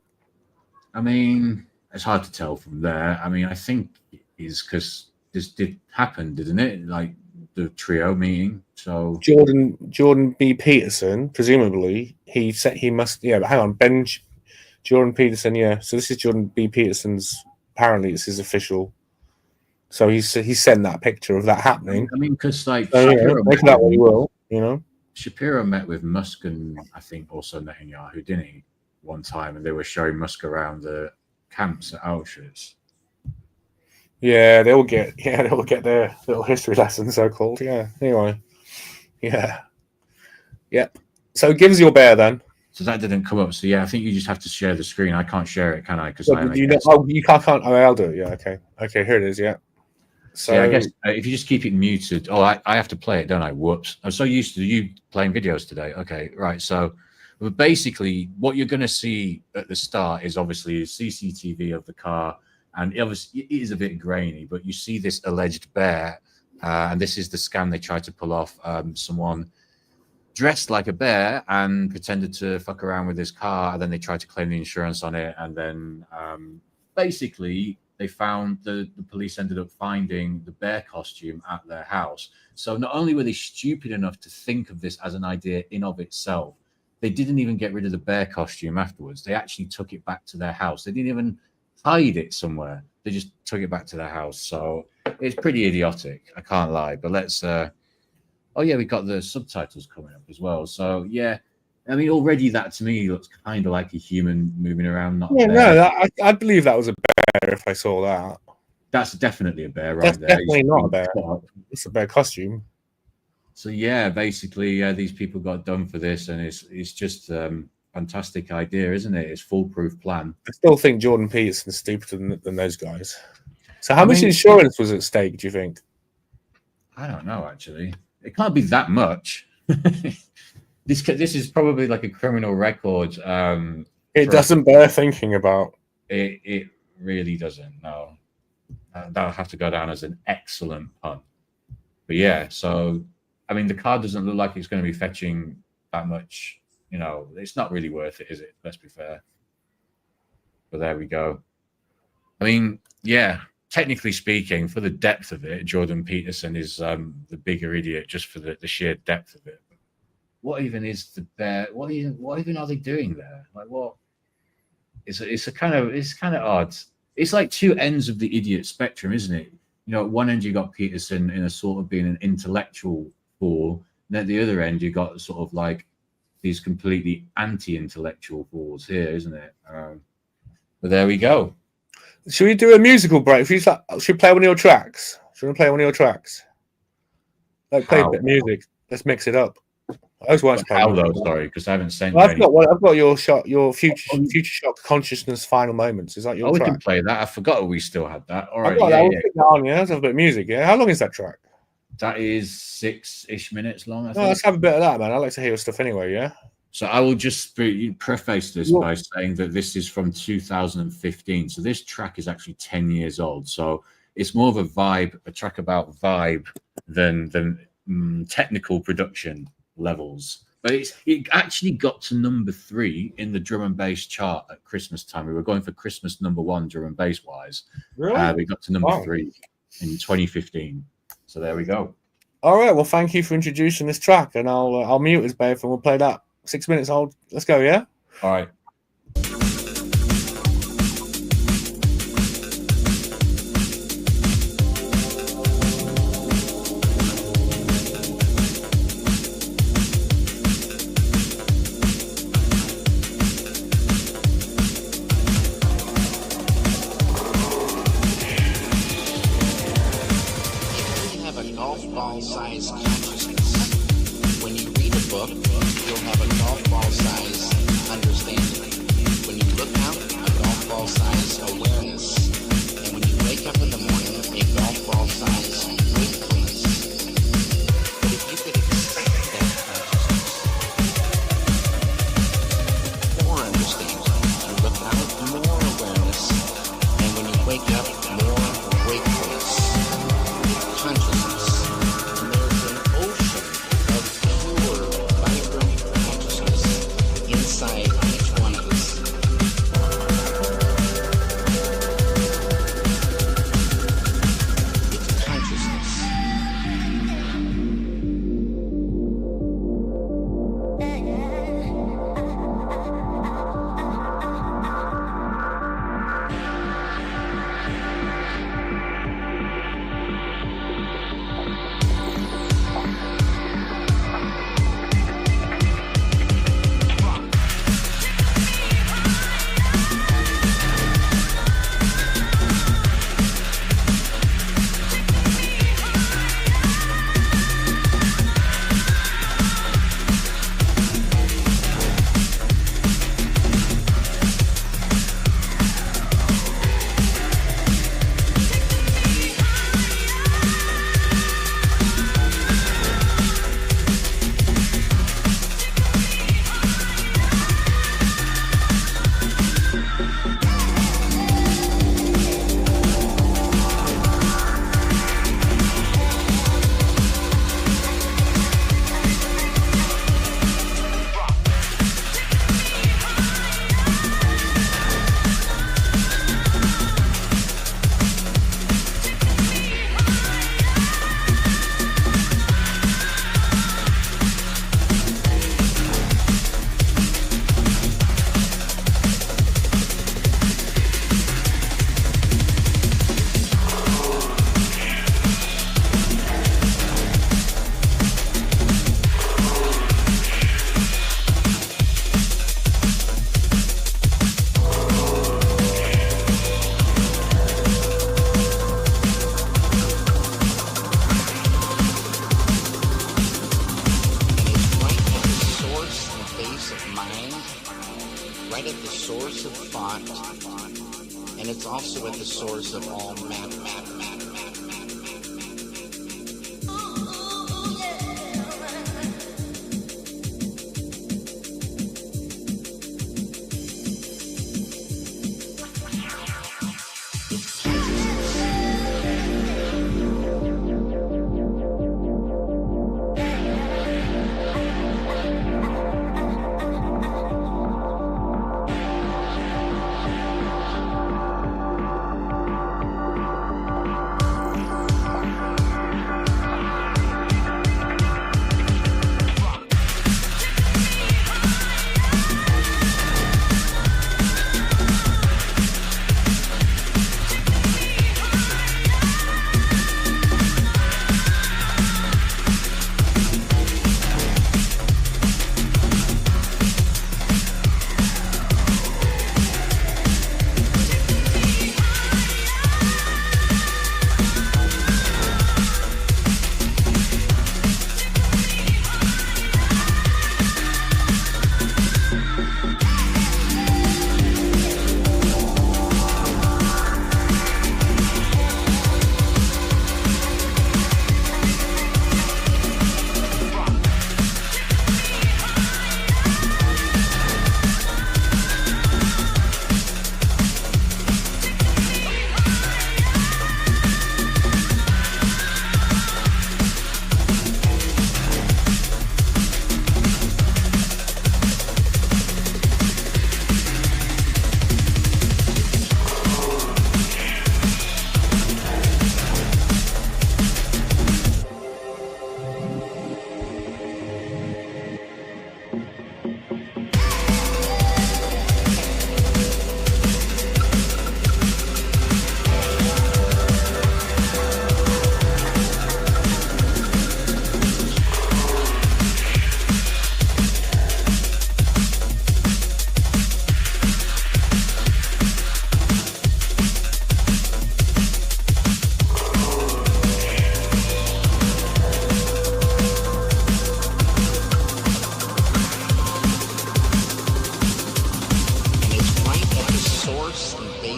B: I mean, it's hard to tell from there. I mean, I think it is because this did happen, didn't it? Like the trio meeting. So
A: Jordan B. Peterson, presumably, he said he must. Yeah, but hang on, Jordan Peterson. Yeah, so this is Jordan B. Peterson's. Apparently, it's his official. So he sent that picture of that happening.
B: I mean, because like
A: make that what you will,
B: Shapiro met with Musk and I think also Netanyahu, didn't he, one time, and they were showing Musk around the camps at Auschwitz.
A: Yeah, they'll get their little history lesson, so called. Yeah. Anyway. Yeah. Yep. So give us your bear then.
B: So that didn't come up. So yeah, I think you just have to share the screen. I can't share it, can I? Because
A: you can't. Oh, I'll do it. Yeah. Okay. Okay. Here it is. Yeah. So
B: yeah, I guess if you just keep it muted. Oh, I have to play it, don't I? Whoops! I'm so used to you playing videos today. Okay, right. So, but basically, what you're going to see at the start is obviously CCTV of the car, and obviously it is a bit grainy. But you see this alleged bear, and this is the scam they tried to pull off. Someone dressed like a bear and pretended to fuck around with his car, and then they tried to claim the insurance on it, and then basically. They found the police ended up finding the bear costume at their house. So not only were they stupid enough to think of this as an idea in of itself, they didn't even get rid of the bear costume afterwards. They actually took it back to their house. They didn't even hide it somewhere. They just took it back to their house. So it's pretty idiotic. I can't lie. But let's. Oh yeah, we got the subtitles coming up as well. So yeah. I mean, already that to me looks kind of like a human moving around.
A: I believe that was a bear if I saw that.
B: That's definitely a bear, right?
A: That's
B: there.
A: definitely not a bear. It's a bear costume.
B: So yeah, basically, these people got done for this, and it's just fantastic idea, isn't it? It's foolproof plan.
A: I still think Jordan Peterson's stupider than those guys. So how much insurance was at stake? Do you think?
B: I don't know. Actually, it can't be that much. This is probably like a criminal record.
A: It doesn't bear thinking about.
B: It really doesn't. No, that'll have to go down as an excellent pun. But yeah, so I mean, the car doesn't look like it's going to be fetching that much. It's not really worth it, is it? Let's be fair. But there we go. I mean, yeah. Technically speaking, for the depth of it, Jordan Peterson is the bigger idiot just for the sheer depth of it. What even is the bear? What even are they doing there? Like what? It's kind of odd. It's like two ends of the idiot spectrum, isn't it? At one end you got Peterson in a sort of being an intellectual fool, and at the other end you got sort of like these completely anti-intellectual fools here, isn't it? But there we go.
A: Should we do a musical break? Should we play one of your tracks? Should we play one of your tracks? Like play a bit of music. Let's mix it up. I always want to play.
B: How though? Sorry, because I haven't sent.
A: Well, I've got your future shock consciousness final moments. Is that your
B: we
A: track?
B: can play that. I forgot we still had that. All right,
A: I've got that. We'll put that on, yeah. Let's have a bit of music. Yeah. How long is that track?
B: That is 6-ish minutes long. I think.
A: Oh, let's have a bit of that, man. I like to hear your stuff anyway. Yeah.
B: So I will just preface this by saying that this is from 2015. So this track is actually 10 years old. So it's more of a track about vibe than technical production levels. But it actually got to number 3 in the drum and bass chart at Christmas time. We were going for Christmas number 1 drum and bass wise.
A: Really?
B: We got to number 3 in 2015. So there we go.
A: All right. Well, thank you for introducing this track, and I'll mute us both, and we'll play that. 6 minutes old. Let's go, yeah?
B: All right.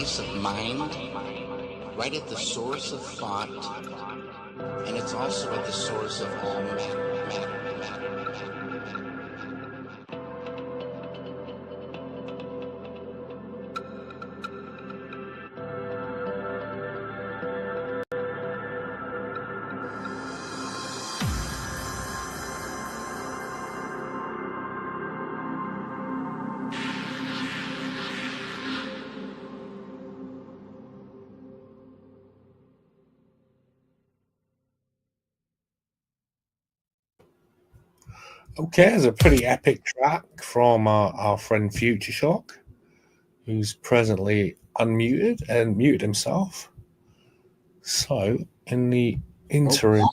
H: place of mind, right at the source of thought, and it's also at the source of all matter.
A: Okay, there's a pretty epic track from our friend Future Shock, who's presently unmuted and muted himself. So, in the interim,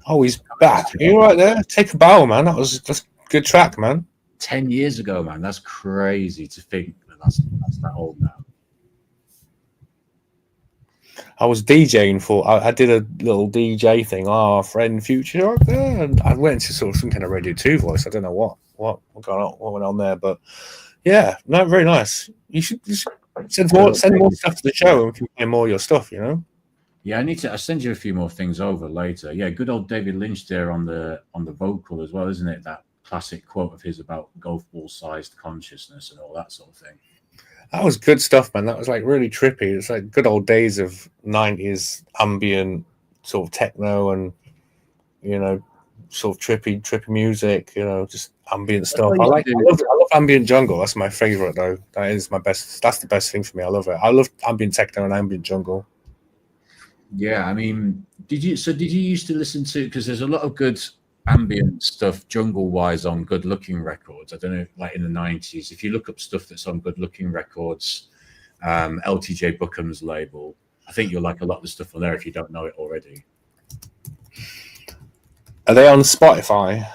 A: he's back. Are you right there? Take a bow, man. That's a good track, man.
B: 10 years ago, man. That's crazy to think that's that old now.
A: I was DJing I did a little DJ thing. Our friend Future Shock there, and I went into sort of some kind of Radio 2 voice. I don't know what went on there, but yeah, no, very nice. You should send more stuff to the show, and we can hear more of your stuff. You know.
B: Yeah, I'll send you a few more things over later. Yeah, good old David Lynch there on the vocal as well, isn't it? That classic quote of his about golf ball sized consciousness and all that sort of thing.
A: That was good stuff, man. That was like really trippy. It's like good old days of 90s ambient sort of techno and, you know, sort of trippy music, you know, just ambient stuff. I love ambient jungle. That's my favorite though. That is my best. That's the best thing for me. I love it. I love ambient techno and ambient jungle.
B: Yeah, I mean, did you used to listen to, because there's a lot of good ambient stuff jungle wise on Good Looking Records. I don't know, like in the 90s, if you look up stuff that's on Good Looking Records, LTJ Bookham's label, I think you'll like a lot of the stuff on there if you don't know it already.
A: Are they on Spotify?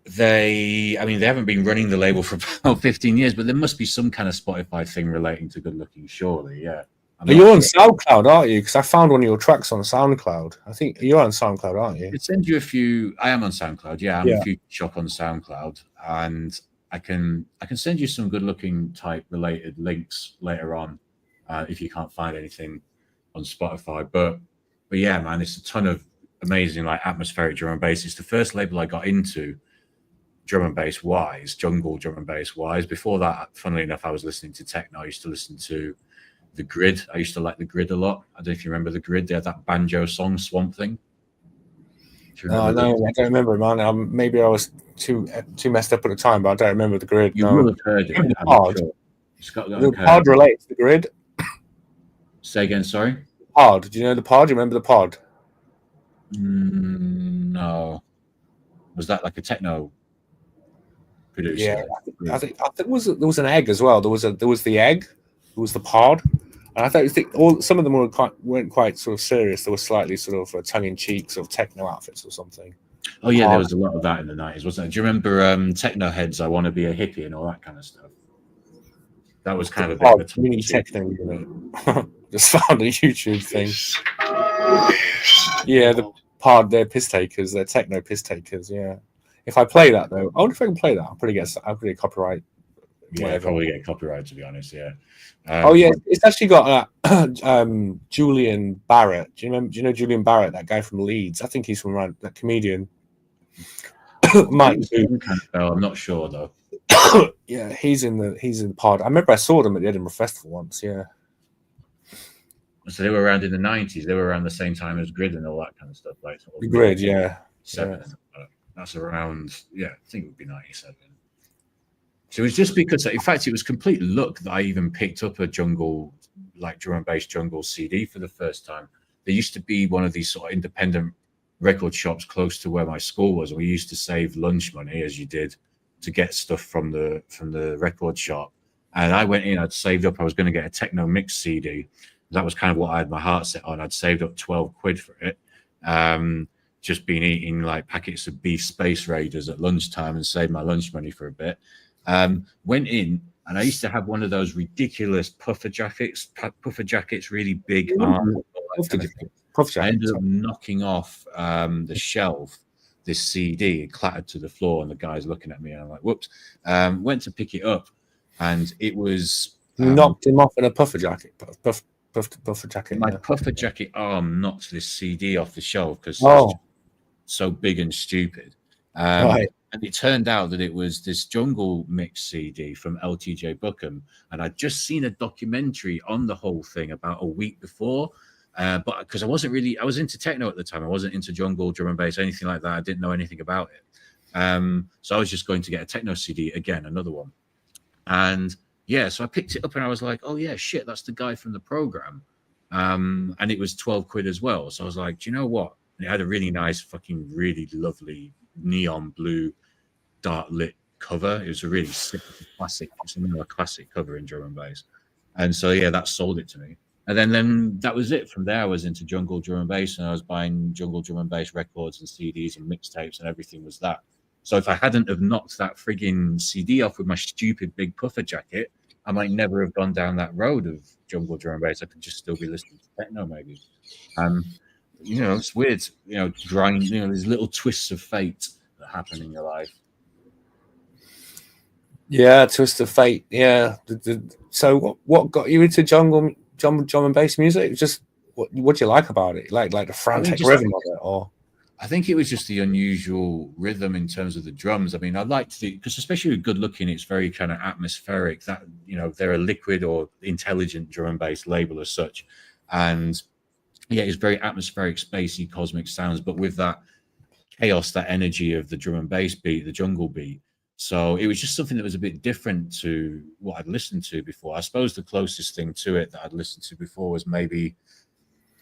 B: They haven't been running the label for about 15 years, but there must be some kind of Spotify thing relating to Good Looking, surely. Yeah.
A: You're on SoundCloud, aren't you? Because I found one of your tracks on SoundCloud. I think you're on SoundCloud, aren't you?
B: I could send you a few. I am on SoundCloud. Yeah, I'm a Future Shock on SoundCloud, and I can send you some Good Looking type related links later on if you can't find anything on Spotify. But yeah, man, it's a ton of amazing like atmospheric drum and bass. It's the first label I got into drum and bass wise, jungle drum and bass wise. Before that, funnily enough, I was listening to techno. I used to listen to The Grid. I used to like The Grid a lot. I don't know if you remember The Grid. They had that banjo song, Swamp Thing.
A: No, I don't remember, man. Maybe I was too messed up at the time, but I don't remember The Grid.
B: You will have heard it.
A: The Pod relates to The Grid.
B: Say again, sorry?
A: Pod. Do you know the Pod? Do you remember the Pod?
B: No. Was that like a techno producer?
A: Yeah, I think there was an egg as well. There was the egg. There was the Pod. And I think some of them weren't quite sort of serious. They were slightly sort of tongue-in-cheek sort of techno outfits or something.
B: Oh yeah, there was a lot of that in the 90s, wasn't there? Do you remember Techno Heads, I Want to Be a Hippie and all that kind of stuff? That was kind of a bit of a
A: mini techno, you know. Just found a YouTube thing. Yeah, the Pod, they're piss takers. They're techno piss takers, yeah. If I play that though, I wonder if I can play that. I'll probably copyright.
B: Yeah, I'd probably get copyright, to be honest. Yeah.
A: It's actually got Julian Barrett. Do you know Julian Barrett, that guy from Leeds? I think he's from around, that comedian. Mike.
B: I'm not sure though.
A: Yeah, he's in the Pod. I remember I saw them at the Edinburgh Festival once. Yeah.
B: So they were around in the 90s. They were around the same time as Grid and all that kind of stuff. Like sort of
A: the Grid, yeah.
B: That's around. Yeah, I think it would be 97. So it was just because, in fact, it was complete luck that I even picked up a jungle, like drum and bass jungle CD for the first time. There used to be one of these sort of independent record shops close to where my school was. We used to save lunch money, as you did, to get stuff from the record shop. And I went in, I'd saved up, I was going to get a techno mix CD. That was kind of what I had my heart set on. I'd saved up 12 quid for it. Just been eating like packets of beef Space Raiders at lunchtime and saved my lunch money for a bit. Went in, and I used to have one of those ridiculous puffer jackets, really big arms. I ended up knocking off the shelf this CD. It clattered to the floor, and the guy's looking at me, and I'm like, whoops. Went to pick it up, and it was
A: Knocked him off in a puffer jacket. Puffer jacket.
B: My
A: yeah.
B: puffer jacket arm knocked this CD off the shelf because
A: Oh.
B: it's so big and stupid.
A: Right.
B: And it turned out that it was this Jungle Mix CD from LTJ Buckham, and I'd just seen a documentary on the whole thing about a week before. But because I was into techno at the time, I wasn't into jungle, drum and bass, anything like that. I didn't know anything about it. So I was just going to get a techno CD again, another one. And yeah, so I picked it up and I was like, oh yeah, shit, that's the guy from the program. And it was 12 quid as well. So I was like, do you know what? And it had a really nice, fucking really lovely neon blue, dark lit cover. It was a really sick classic, a classic cover in drum and bass. And so yeah, that sold it to me. And then that was it. From there, I was into jungle drum and bass, and I was buying jungle drum and bass records and CDs and mixtapes, and everything was that. So if I hadn't have knocked that frigging CD off with my stupid big puffer jacket, I might never have gone down that road of jungle drum and bass. I could just still be listening to techno, maybe. You know, it's weird. You know, grind. You know, there's little twists of fate that happen in your life.
A: Yeah, twist of fate. Yeah. So what got you into drum and bass music? Just what do you like about it? Like the frantic rhythm of it, or?
B: I think it was just the unusual rhythm in terms of the drums. I mean, I liked the, because especially with Good Looking, it's very kind of atmospheric. That, you know, they're a liquid or intelligent drum and bass label as such, and yeah, it's very atmospheric, spacey, cosmic sounds, but with that chaos, that energy of the drum and bass beat, the jungle beat. So it was just something that was a bit different to what I'd listened to before. I suppose the closest thing to it that I'd listened to before was maybe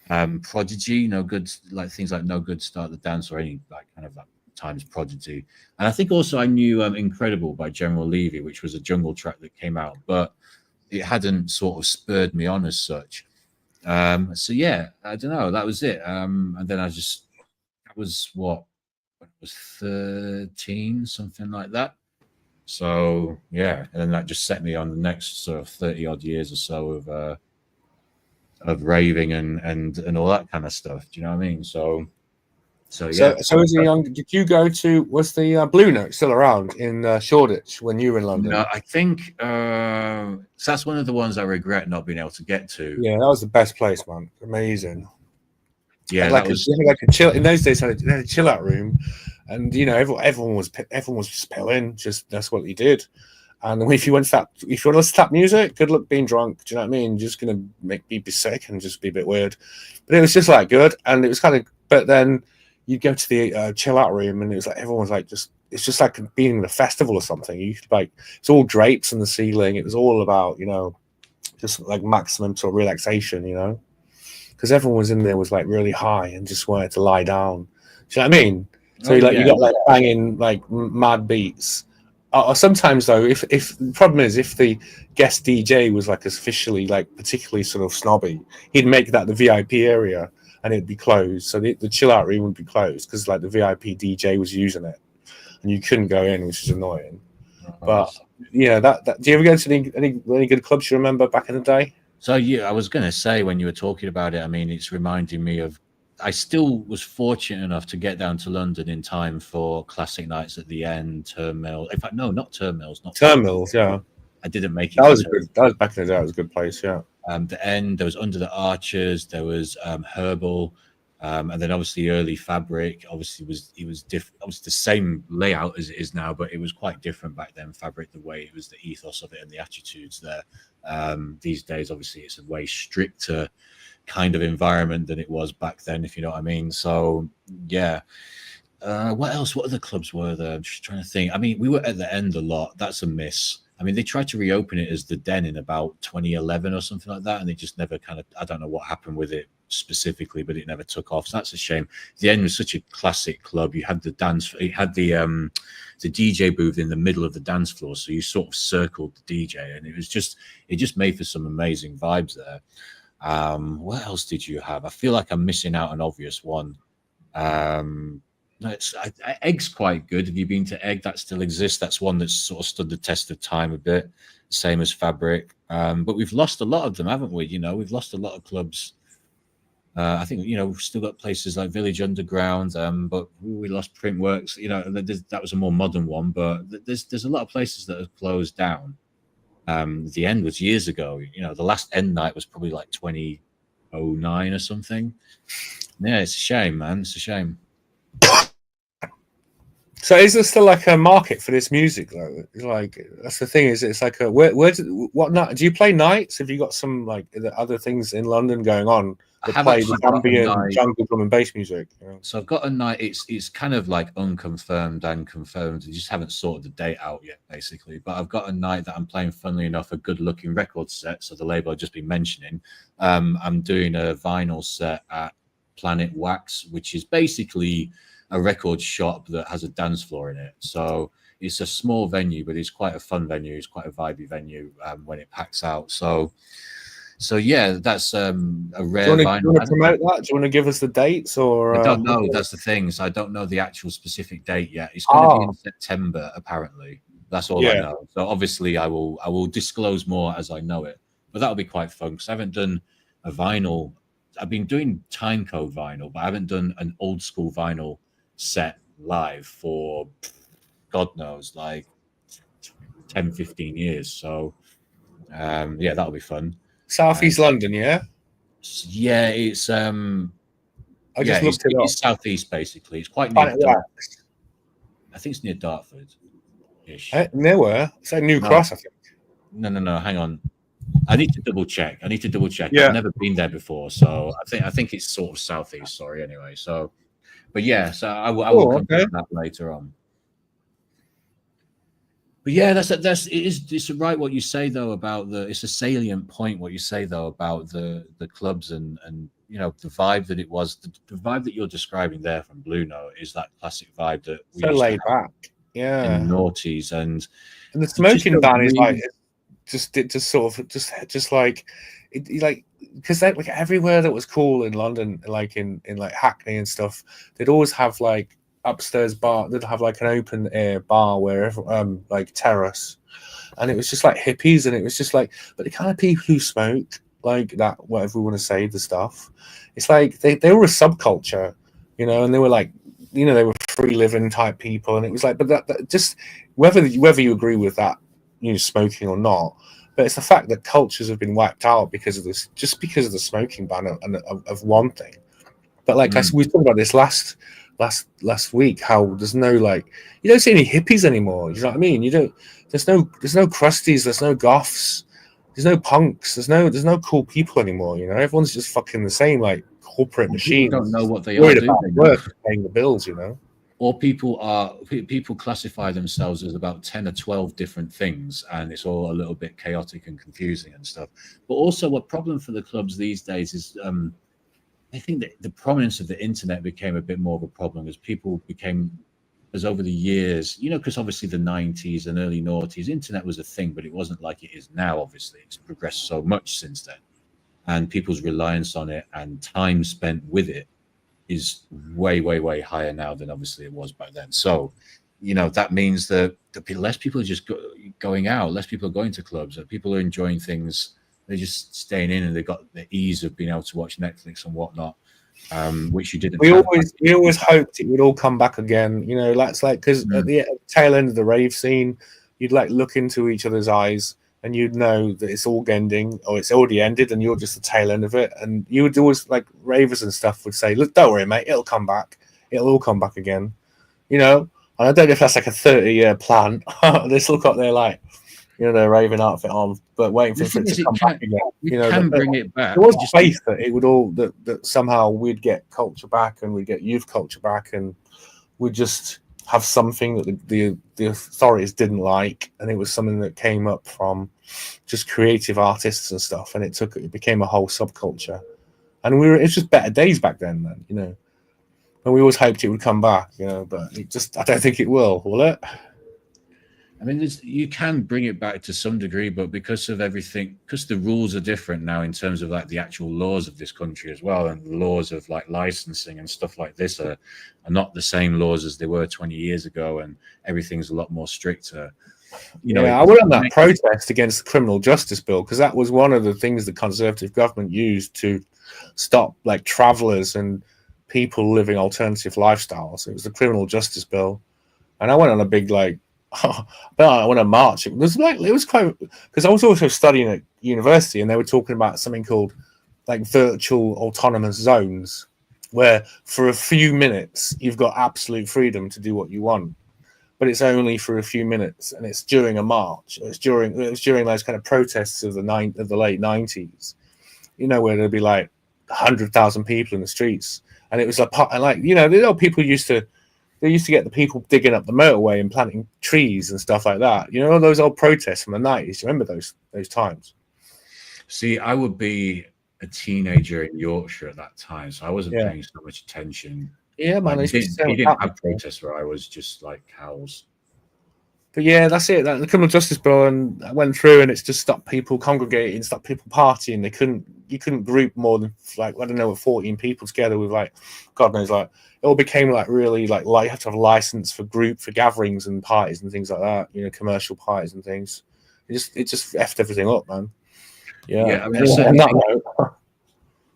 B: Prodigy, No Good, like things like No Good Start the Dance, or any like kind of that times Prodigy. And I think also I knew Incredible by General Levy, which was a jungle track that came out, but it hadn't sort of spurred me on as such. So yeah, I don't know, that was it. And then that was what, when I was 13, something like that. So yeah, and then that just set me on the next sort of 30 odd years or so of raving and all that kind of stuff. Do you know what I mean? So yeah.
A: So as a young, did you go to, was the Blue Note still around in Shoreditch when you were in London?
B: No, I think so that's one of the ones I regret not being able to get to.
A: Yeah, that was the best place, man. Amazing.
B: Yeah,
A: like
B: that was
A: like a chill. In those days, they had a chill out room, and you know everyone was just pilling. Just that's what you did. And if you want to listen to that music, good luck being drunk. Do you know what I mean? Just gonna make me be sick and just be a bit weird. But it was just like good, and it was kind of. But then you'd go to the chill out room, and it was like everyone was like it's just like being in a festival or something. You could like it's all drapes on the ceiling. It was all about just like maximum sort of relaxation. Because everyone was in there was like really high and just wanted to lie down. Do you know what I mean? So you got like banging like mad beats. Or sometimes though, if the problem is if the guest DJ was like officially like particularly sort of snobby, he'd make that the VIP area and it'd be closed. So the chill out room would be closed because like the VIP DJ was using it and you couldn't go in, which is annoying. But yeah, that do you ever go to any good clubs you remember back in the day?
B: So yeah, I was going to say when you were talking about it, I mean, it's reminding me of, I still was fortunate enough to get down to London in time for Classic Nights at the End, Turnmill. In fact, no, not Turnmills. Not
A: Turnmills, yeah.
B: I didn't make it.
A: That was back in the day. That was a good place, yeah.
B: The End, there was Under the Arches, there was Herbal, and then obviously early Fabric. Obviously, it was different. Obviously, the same layout as it is now, but it was quite different back then. Fabric, the way it was, the ethos of it, and the attitudes there. These days, obviously, it's a way stricter kind of environment than it was back then, if you know what I mean. So yeah. What else? What other clubs were there? I'm just trying to think. I mean, we were at the End a lot. That's a miss. I mean, they tried to reopen it as the Den in about 2011 or something like that, and they just never kind of, I don't know what happened with it specifically, but it never took off. So that's a shame. The End was such a classic club. You had the dance, it had the DJ booth in the middle of the dance floor, so you sort of circled the DJ, and it just made for some amazing vibes there. What else did you have? I feel like I'm missing out an obvious one. Egg's quite good. Have you been to Egg? That still exists. That's one that's sort of stood the test of time a bit, same as Fabric. But we've lost a lot of them, haven't we? We've lost a lot of clubs. I think we've still got places like Village Underground, but we lost Printworks. That was a more modern one, but there's a lot of places that have closed down. The end was years ago. You know, the last end night was probably like 2009 or something. Yeah, it's a shame, man. It's a shame.
A: So is there still like a market for this music though? It's like that's the thing. Is it's like a what night do you play nights? Have you got some like other things in London going on that play the ambient jungle drum and bass music? You know?
B: So I've got a night. It's kind of like unconfirmed and confirmed. I just haven't sorted the date out yet, basically. But I've got a night that I'm playing. Funnily enough, a good-looking record set. So the label I've just been mentioning. I'm doing a vinyl set at Planet Wax, which is basically a record shop that has a dance floor in it. So it's a small venue, but it's quite a fun venue. It's quite a vibey venue when it packs out. So yeah, that's a rare vinyl.
A: Do you want to promote that? Do you want to give us the dates? Or
B: I don't know. That's the thing. So I don't know the actual specific date yet. It's going to be in September, apparently. That's all I know. So obviously, I will disclose more as I know it. But that'll be quite fun because I haven't done a vinyl. I've been doing timecode vinyl, but I haven't done an old school vinyl set live for God knows, like 10, 15 years. So yeah, that'll be fun.
A: Southeast London, yeah?
B: Yeah, it's
A: I just looked it up.
B: It's southeast basically. It's quite near Dartford. I think it's near Dartford-ish.
A: Nowhere. It's like New Cross, I think.
B: No, hang on. I need to double check.
A: Yeah.
B: I've never been there before, so I think it's sort of southeast, sorry, anyway. So but yeah, so I will come to that later on. But yeah, it's right what you say though about it's a salient point what you say though about the clubs and you know the vibe that it was the vibe that you're describing there from Blue Note is that classic vibe that we
A: so laid back, yeah,
B: in the noughties and
A: the smoking ban is like just like it like because like everywhere that was cool in London, like in like Hackney and stuff, they'd always have like upstairs bar. They'd have like an open air bar where like terrace, and it was just like hippies, and it was just like, but the kind of people who smoke like that, whatever we want to say, the stuff, it's like they were a subculture, you know, and they were like, you know, they were free living type people, and it was like, but that just whether you agree with that, you know, smoking or not. But it's the fact that cultures have been wiped out because of this, just because of the smoking ban and of one thing. But like we talked about this last week, how there's no like you don't see any hippies anymore. You know what I mean? You don't. There's no crusties. There's no goths. There's no punks. There's no cool people anymore. You know, everyone's just fucking the same like corporate machines.
B: Don't know what they
A: worried
B: are
A: about
B: doing.
A: Work, paying the bills. You know.
B: Or people classify themselves as about 10 or 12 different things, and it's all a little bit chaotic and confusing and stuff. But also a problem for the clubs these days is I think that the prominence of the internet became a bit more of a problem as people became, as over the years, you know, because obviously the 90s and early noughties, internet was a thing, but it wasn't like it is now, obviously. It's progressed so much since then. And people's reliance on it and time spent with it is way, way, way higher now than obviously it was back then. So, you know, that means that less people are just going out, less people are going to clubs, people are enjoying things. They're just staying in, and they've got the ease of being able to watch Netflix and whatnot, which you didn't. We
A: always hoped it would all come back again. You know, that's like because at the tail end of the rave scene, you'd like look into each other's eyes, and you'd know that it's all ending or it's already ended, and you're just the tail end of it. And you would always like ravers and stuff would say, "Look, don't worry, mate, it'll come back. It'll all come back again." You know, and I don't know if that's like a 30-year plan. They still got their like, you know, their raving outfit on, but waiting for it to come back again. You know,
B: can bring it back.
A: There was faith that it would all that somehow we'd get culture back, and we'd get youth culture back, and we'd just have something that the authorities didn't like, and it was something that came up from just creative artists and stuff, and it became a whole subculture, and it's just better days back then, you know. And we always hoped it would come back, you know, but I don't think it will it?
B: I mean, you can bring it back to some degree, but because of everything, because the rules are different now in terms of like the actual laws of this country as well, and the laws of like licensing and stuff like this are not the same laws as they were 20 years ago, and everything's a lot more stricter. You know,
A: I went on that protest against the criminal justice bill because that was one of the things the Conservative government used to stop like travellers and people living alternative lifestyles. It was the criminal justice bill, and I went on a big like but I want to march. It was quite, because I was also studying at university, and they were talking about something called like virtual autonomous zones, where for a few minutes you've got absolute freedom to do what you want, but it's only for a few minutes, and it's during a march. It was during those kind of protests of the late 90s, where there'd be like 100,000 people in the streets, and it was people used to get the people digging up the motorway and planting trees and stuff like that. All those old protests from the 90s. You remember those times?
B: See, I would be a teenager in Yorkshire at that time, so I wasn't paying so much attention.
A: Yeah, man.
B: He didn't have protests where I was just like cows.
A: But yeah, that's it. The criminal justice bill, and I went through, and it's just stopped people congregating, stopped people partying. You couldn't group more than 14 people together with God knows, it all became really you have to have a license for gatherings and parties and things like that. Commercial parties and things. It just effed everything up, man. Yeah.
B: I mean,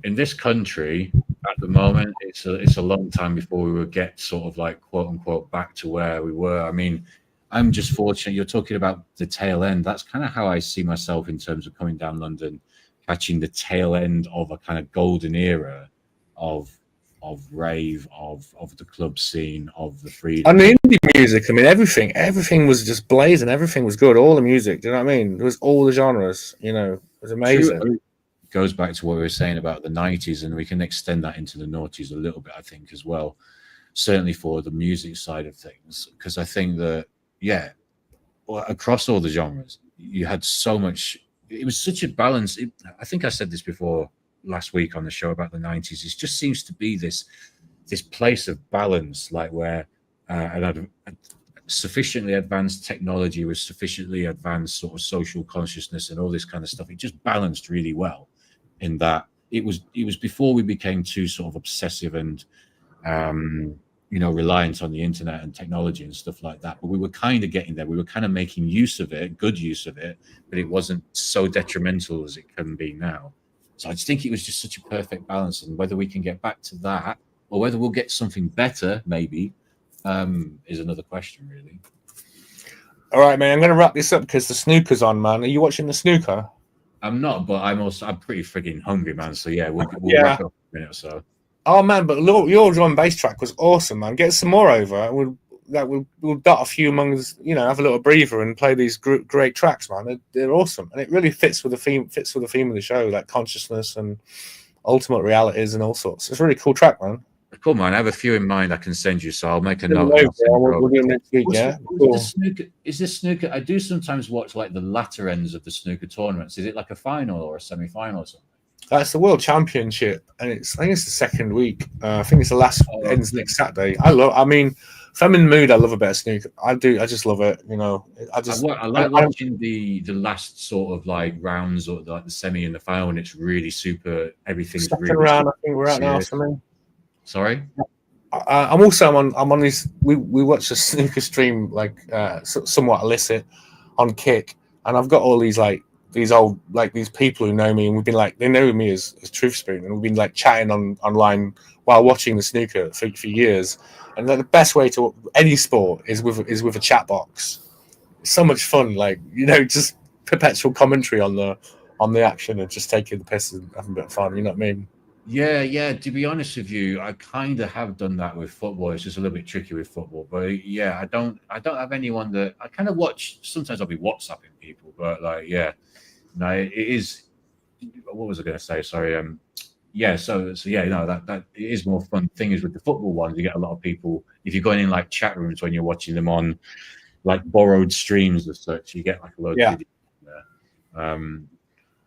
B: in this country at the moment, it's a long time before we would get sort of quote unquote back to where we were. I mean, I'm just fortunate. You're talking about the tail end. That's kind of how I see myself in terms of coming down London, catching the tail end of a kind of golden era of rave, of the club scene, of the freedom.
A: And the indie music, I mean, everything was just blazing. Everything was good. All the music, do you know what I mean? It was all the genres, it was amazing.
B: True. It goes back to what we were saying about the 90s, and we can extend that into the noughties a little bit, I think, as well. Certainly for the music side of things, because I think that, across all the genres, you had so much. It was such a balance. I think I said this before last week on the show about the 90s. It just seems to be this place of balance, where sufficiently advanced technology with sufficiently advanced sort of social consciousness and all this kind of stuff. It just balanced really well in that it was before we became too sort of obsessive and reliant on the internet and technology and stuff like that. But we were kind of getting there. We were kind of making use of it, good use of it, but it wasn't so detrimental as it can be now. So I just think it was just such a perfect balance. And whether we can get back to that or whether we'll get something better, maybe, is another question, really.
A: All right, man. I'm going to wrap this up because the snooker's on, man. Are you watching the snooker?
B: I'm not, but I'm pretty frigging hungry, man. So yeah, we'll wrap up in a minute or so.
A: Oh man, but your drum and bass track was awesome, man. Get some more over. We'll dot a few among us, have a little breather and play these great tracks, man. They're awesome, and it really fits with the theme of the show, like consciousness and ultimate realities and all sorts. It's a really cool track, man.
B: Cool, man. I have a few in mind I can send you, so I'll make a note.
A: We'll do it next week, Cool.
B: Is this snooker? I do sometimes watch the latter ends of the snooker tournaments. Is it like a final or a semi-final or something?
A: That's the World Championship, and I think it's the second week. I think it's the last ends next Saturday. If I'm in the mood, I love a bit of snooker. I do. I just love it.
B: I like watching the last sort of rounds or the semi and the final. And it's really super. Everything's
A: second
B: really
A: round. I think we're at now. Something.
B: Sorry.
A: I'm on this. We watch a snooker stream somewhat illicit on Kick, and I've got all these these people who know me, and we've been they know me as Truth Spoon, and we've been chatting online while watching the snooker for years. And the best way to any sport is with a chat box. It's so much fun, just perpetual commentary on the action and just taking the piss and having a bit of fun. You know what I mean?
B: Yeah. To be honest with you, I kind of have done that with football. It's just a little bit tricky with football, but yeah, I don't have anyone that I kind of watch. Sometimes I'll be WhatsApping people, but no, it is. What was I going to say? Sorry. That it is more fun. Thing is with the football ones, you get a lot of people. If you're going in chat rooms when you're watching them on borrowed streams as such, you get a load of videos there.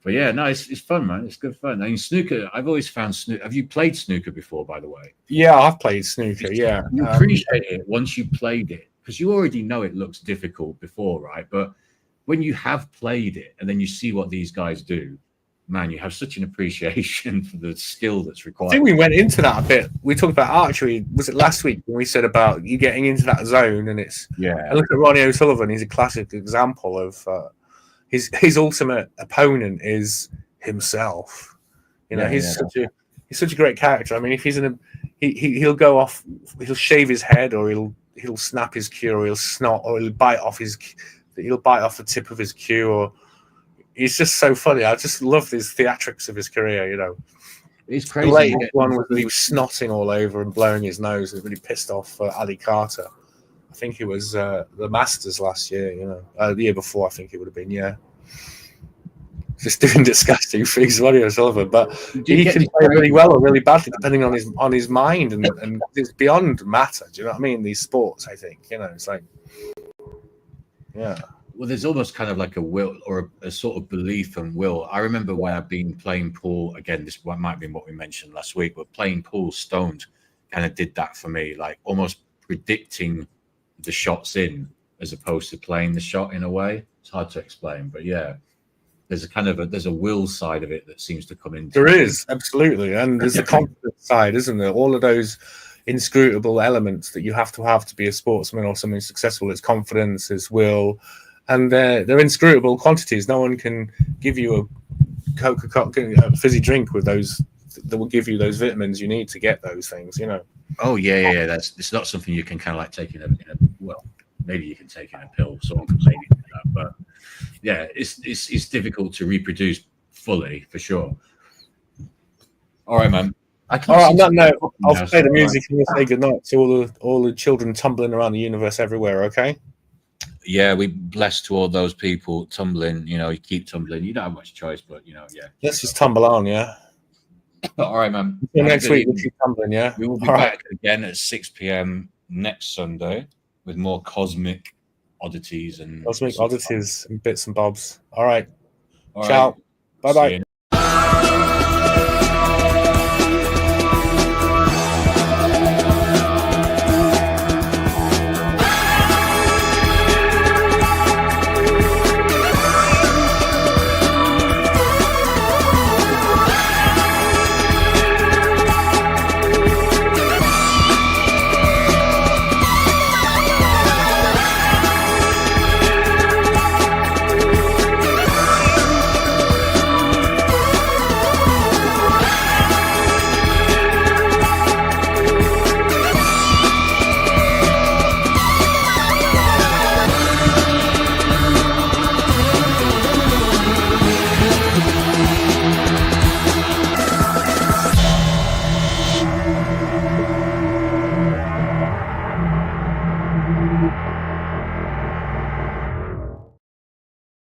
B: But yeah, no, it's fun, man. It's good fun. I mean, snooker. I've always found snooker. Have you played snooker before, by the way?
A: Yeah, I've played snooker. Yeah,
B: you appreciate it once you played it because you already know it looks difficult before, right? But when you have played it and then you see what these guys do, man, you have such an appreciation for the skill that's required.
A: I think we went into that a bit. We talked about archery. Was it last week when we said about you getting into that zone? And it's And look at Ronnie O'Sullivan. He's a classic example of his ultimate opponent is himself. He's such a great character. I mean, if he's he'll go off, he'll shave his head or he'll he'll snap his cue, or he'll snot, or he'll bite off the tip of his cue, or he's just so funny. I just love these theatrics of his career, you know.
B: It's
A: The
B: crazy.
A: latest one was that he was snotting all over and blowing his nose. He was really pissed off Ali Carter. I think it was the Masters last year, you know. The year before, I think it would have been, yeah. Just doing disgusting things, Mario Sullivan, but he can play really well or really badly depending on his mind, and it's beyond matter. Do you know what I mean? These sports, I think, you know, it's like, yeah.
B: Well, there's almost kind of like a will or a sort of belief and will. I remember when I've been playing pool, again, this might have been what we mentioned last week, but playing pool stoned kind of did that for me, like almost predicting the shots in as opposed to playing the shot in a way. It's hard to explain, but yeah, there's a will side of it that seems to come in.
A: There is, absolutely. And there's the confidence side, isn't there? All of those inscrutable elements that you have to be a sportsman or something successful. It's confidence, it's will. And they're inscrutable quantities. No one can give you a Coca-Cola fizzy drink with those that will give you those vitamins you need to get those things, you know.
B: Oh yeah. It's not something you can kind of like take in a well, maybe you can take in a pill. Someone can maybe do that, but yeah, it's difficult to reproduce fully for sure. All right, man.
A: All right, on that note, I'll play the music and we'll say goodnight to all the children tumbling around the universe everywhere. Okay.
B: Yeah, we bless to all those people tumbling. You know, you keep tumbling. You don't have much choice, but you know, yeah.
A: Let's just tumble on, yeah.
B: All right, man.
A: Until next week, we'll keep tumbling, yeah.
B: We will be back again at 6 p.m. next Sunday with more cosmic oddities and
A: bits and bobs. All right. Ciao. Bye bye.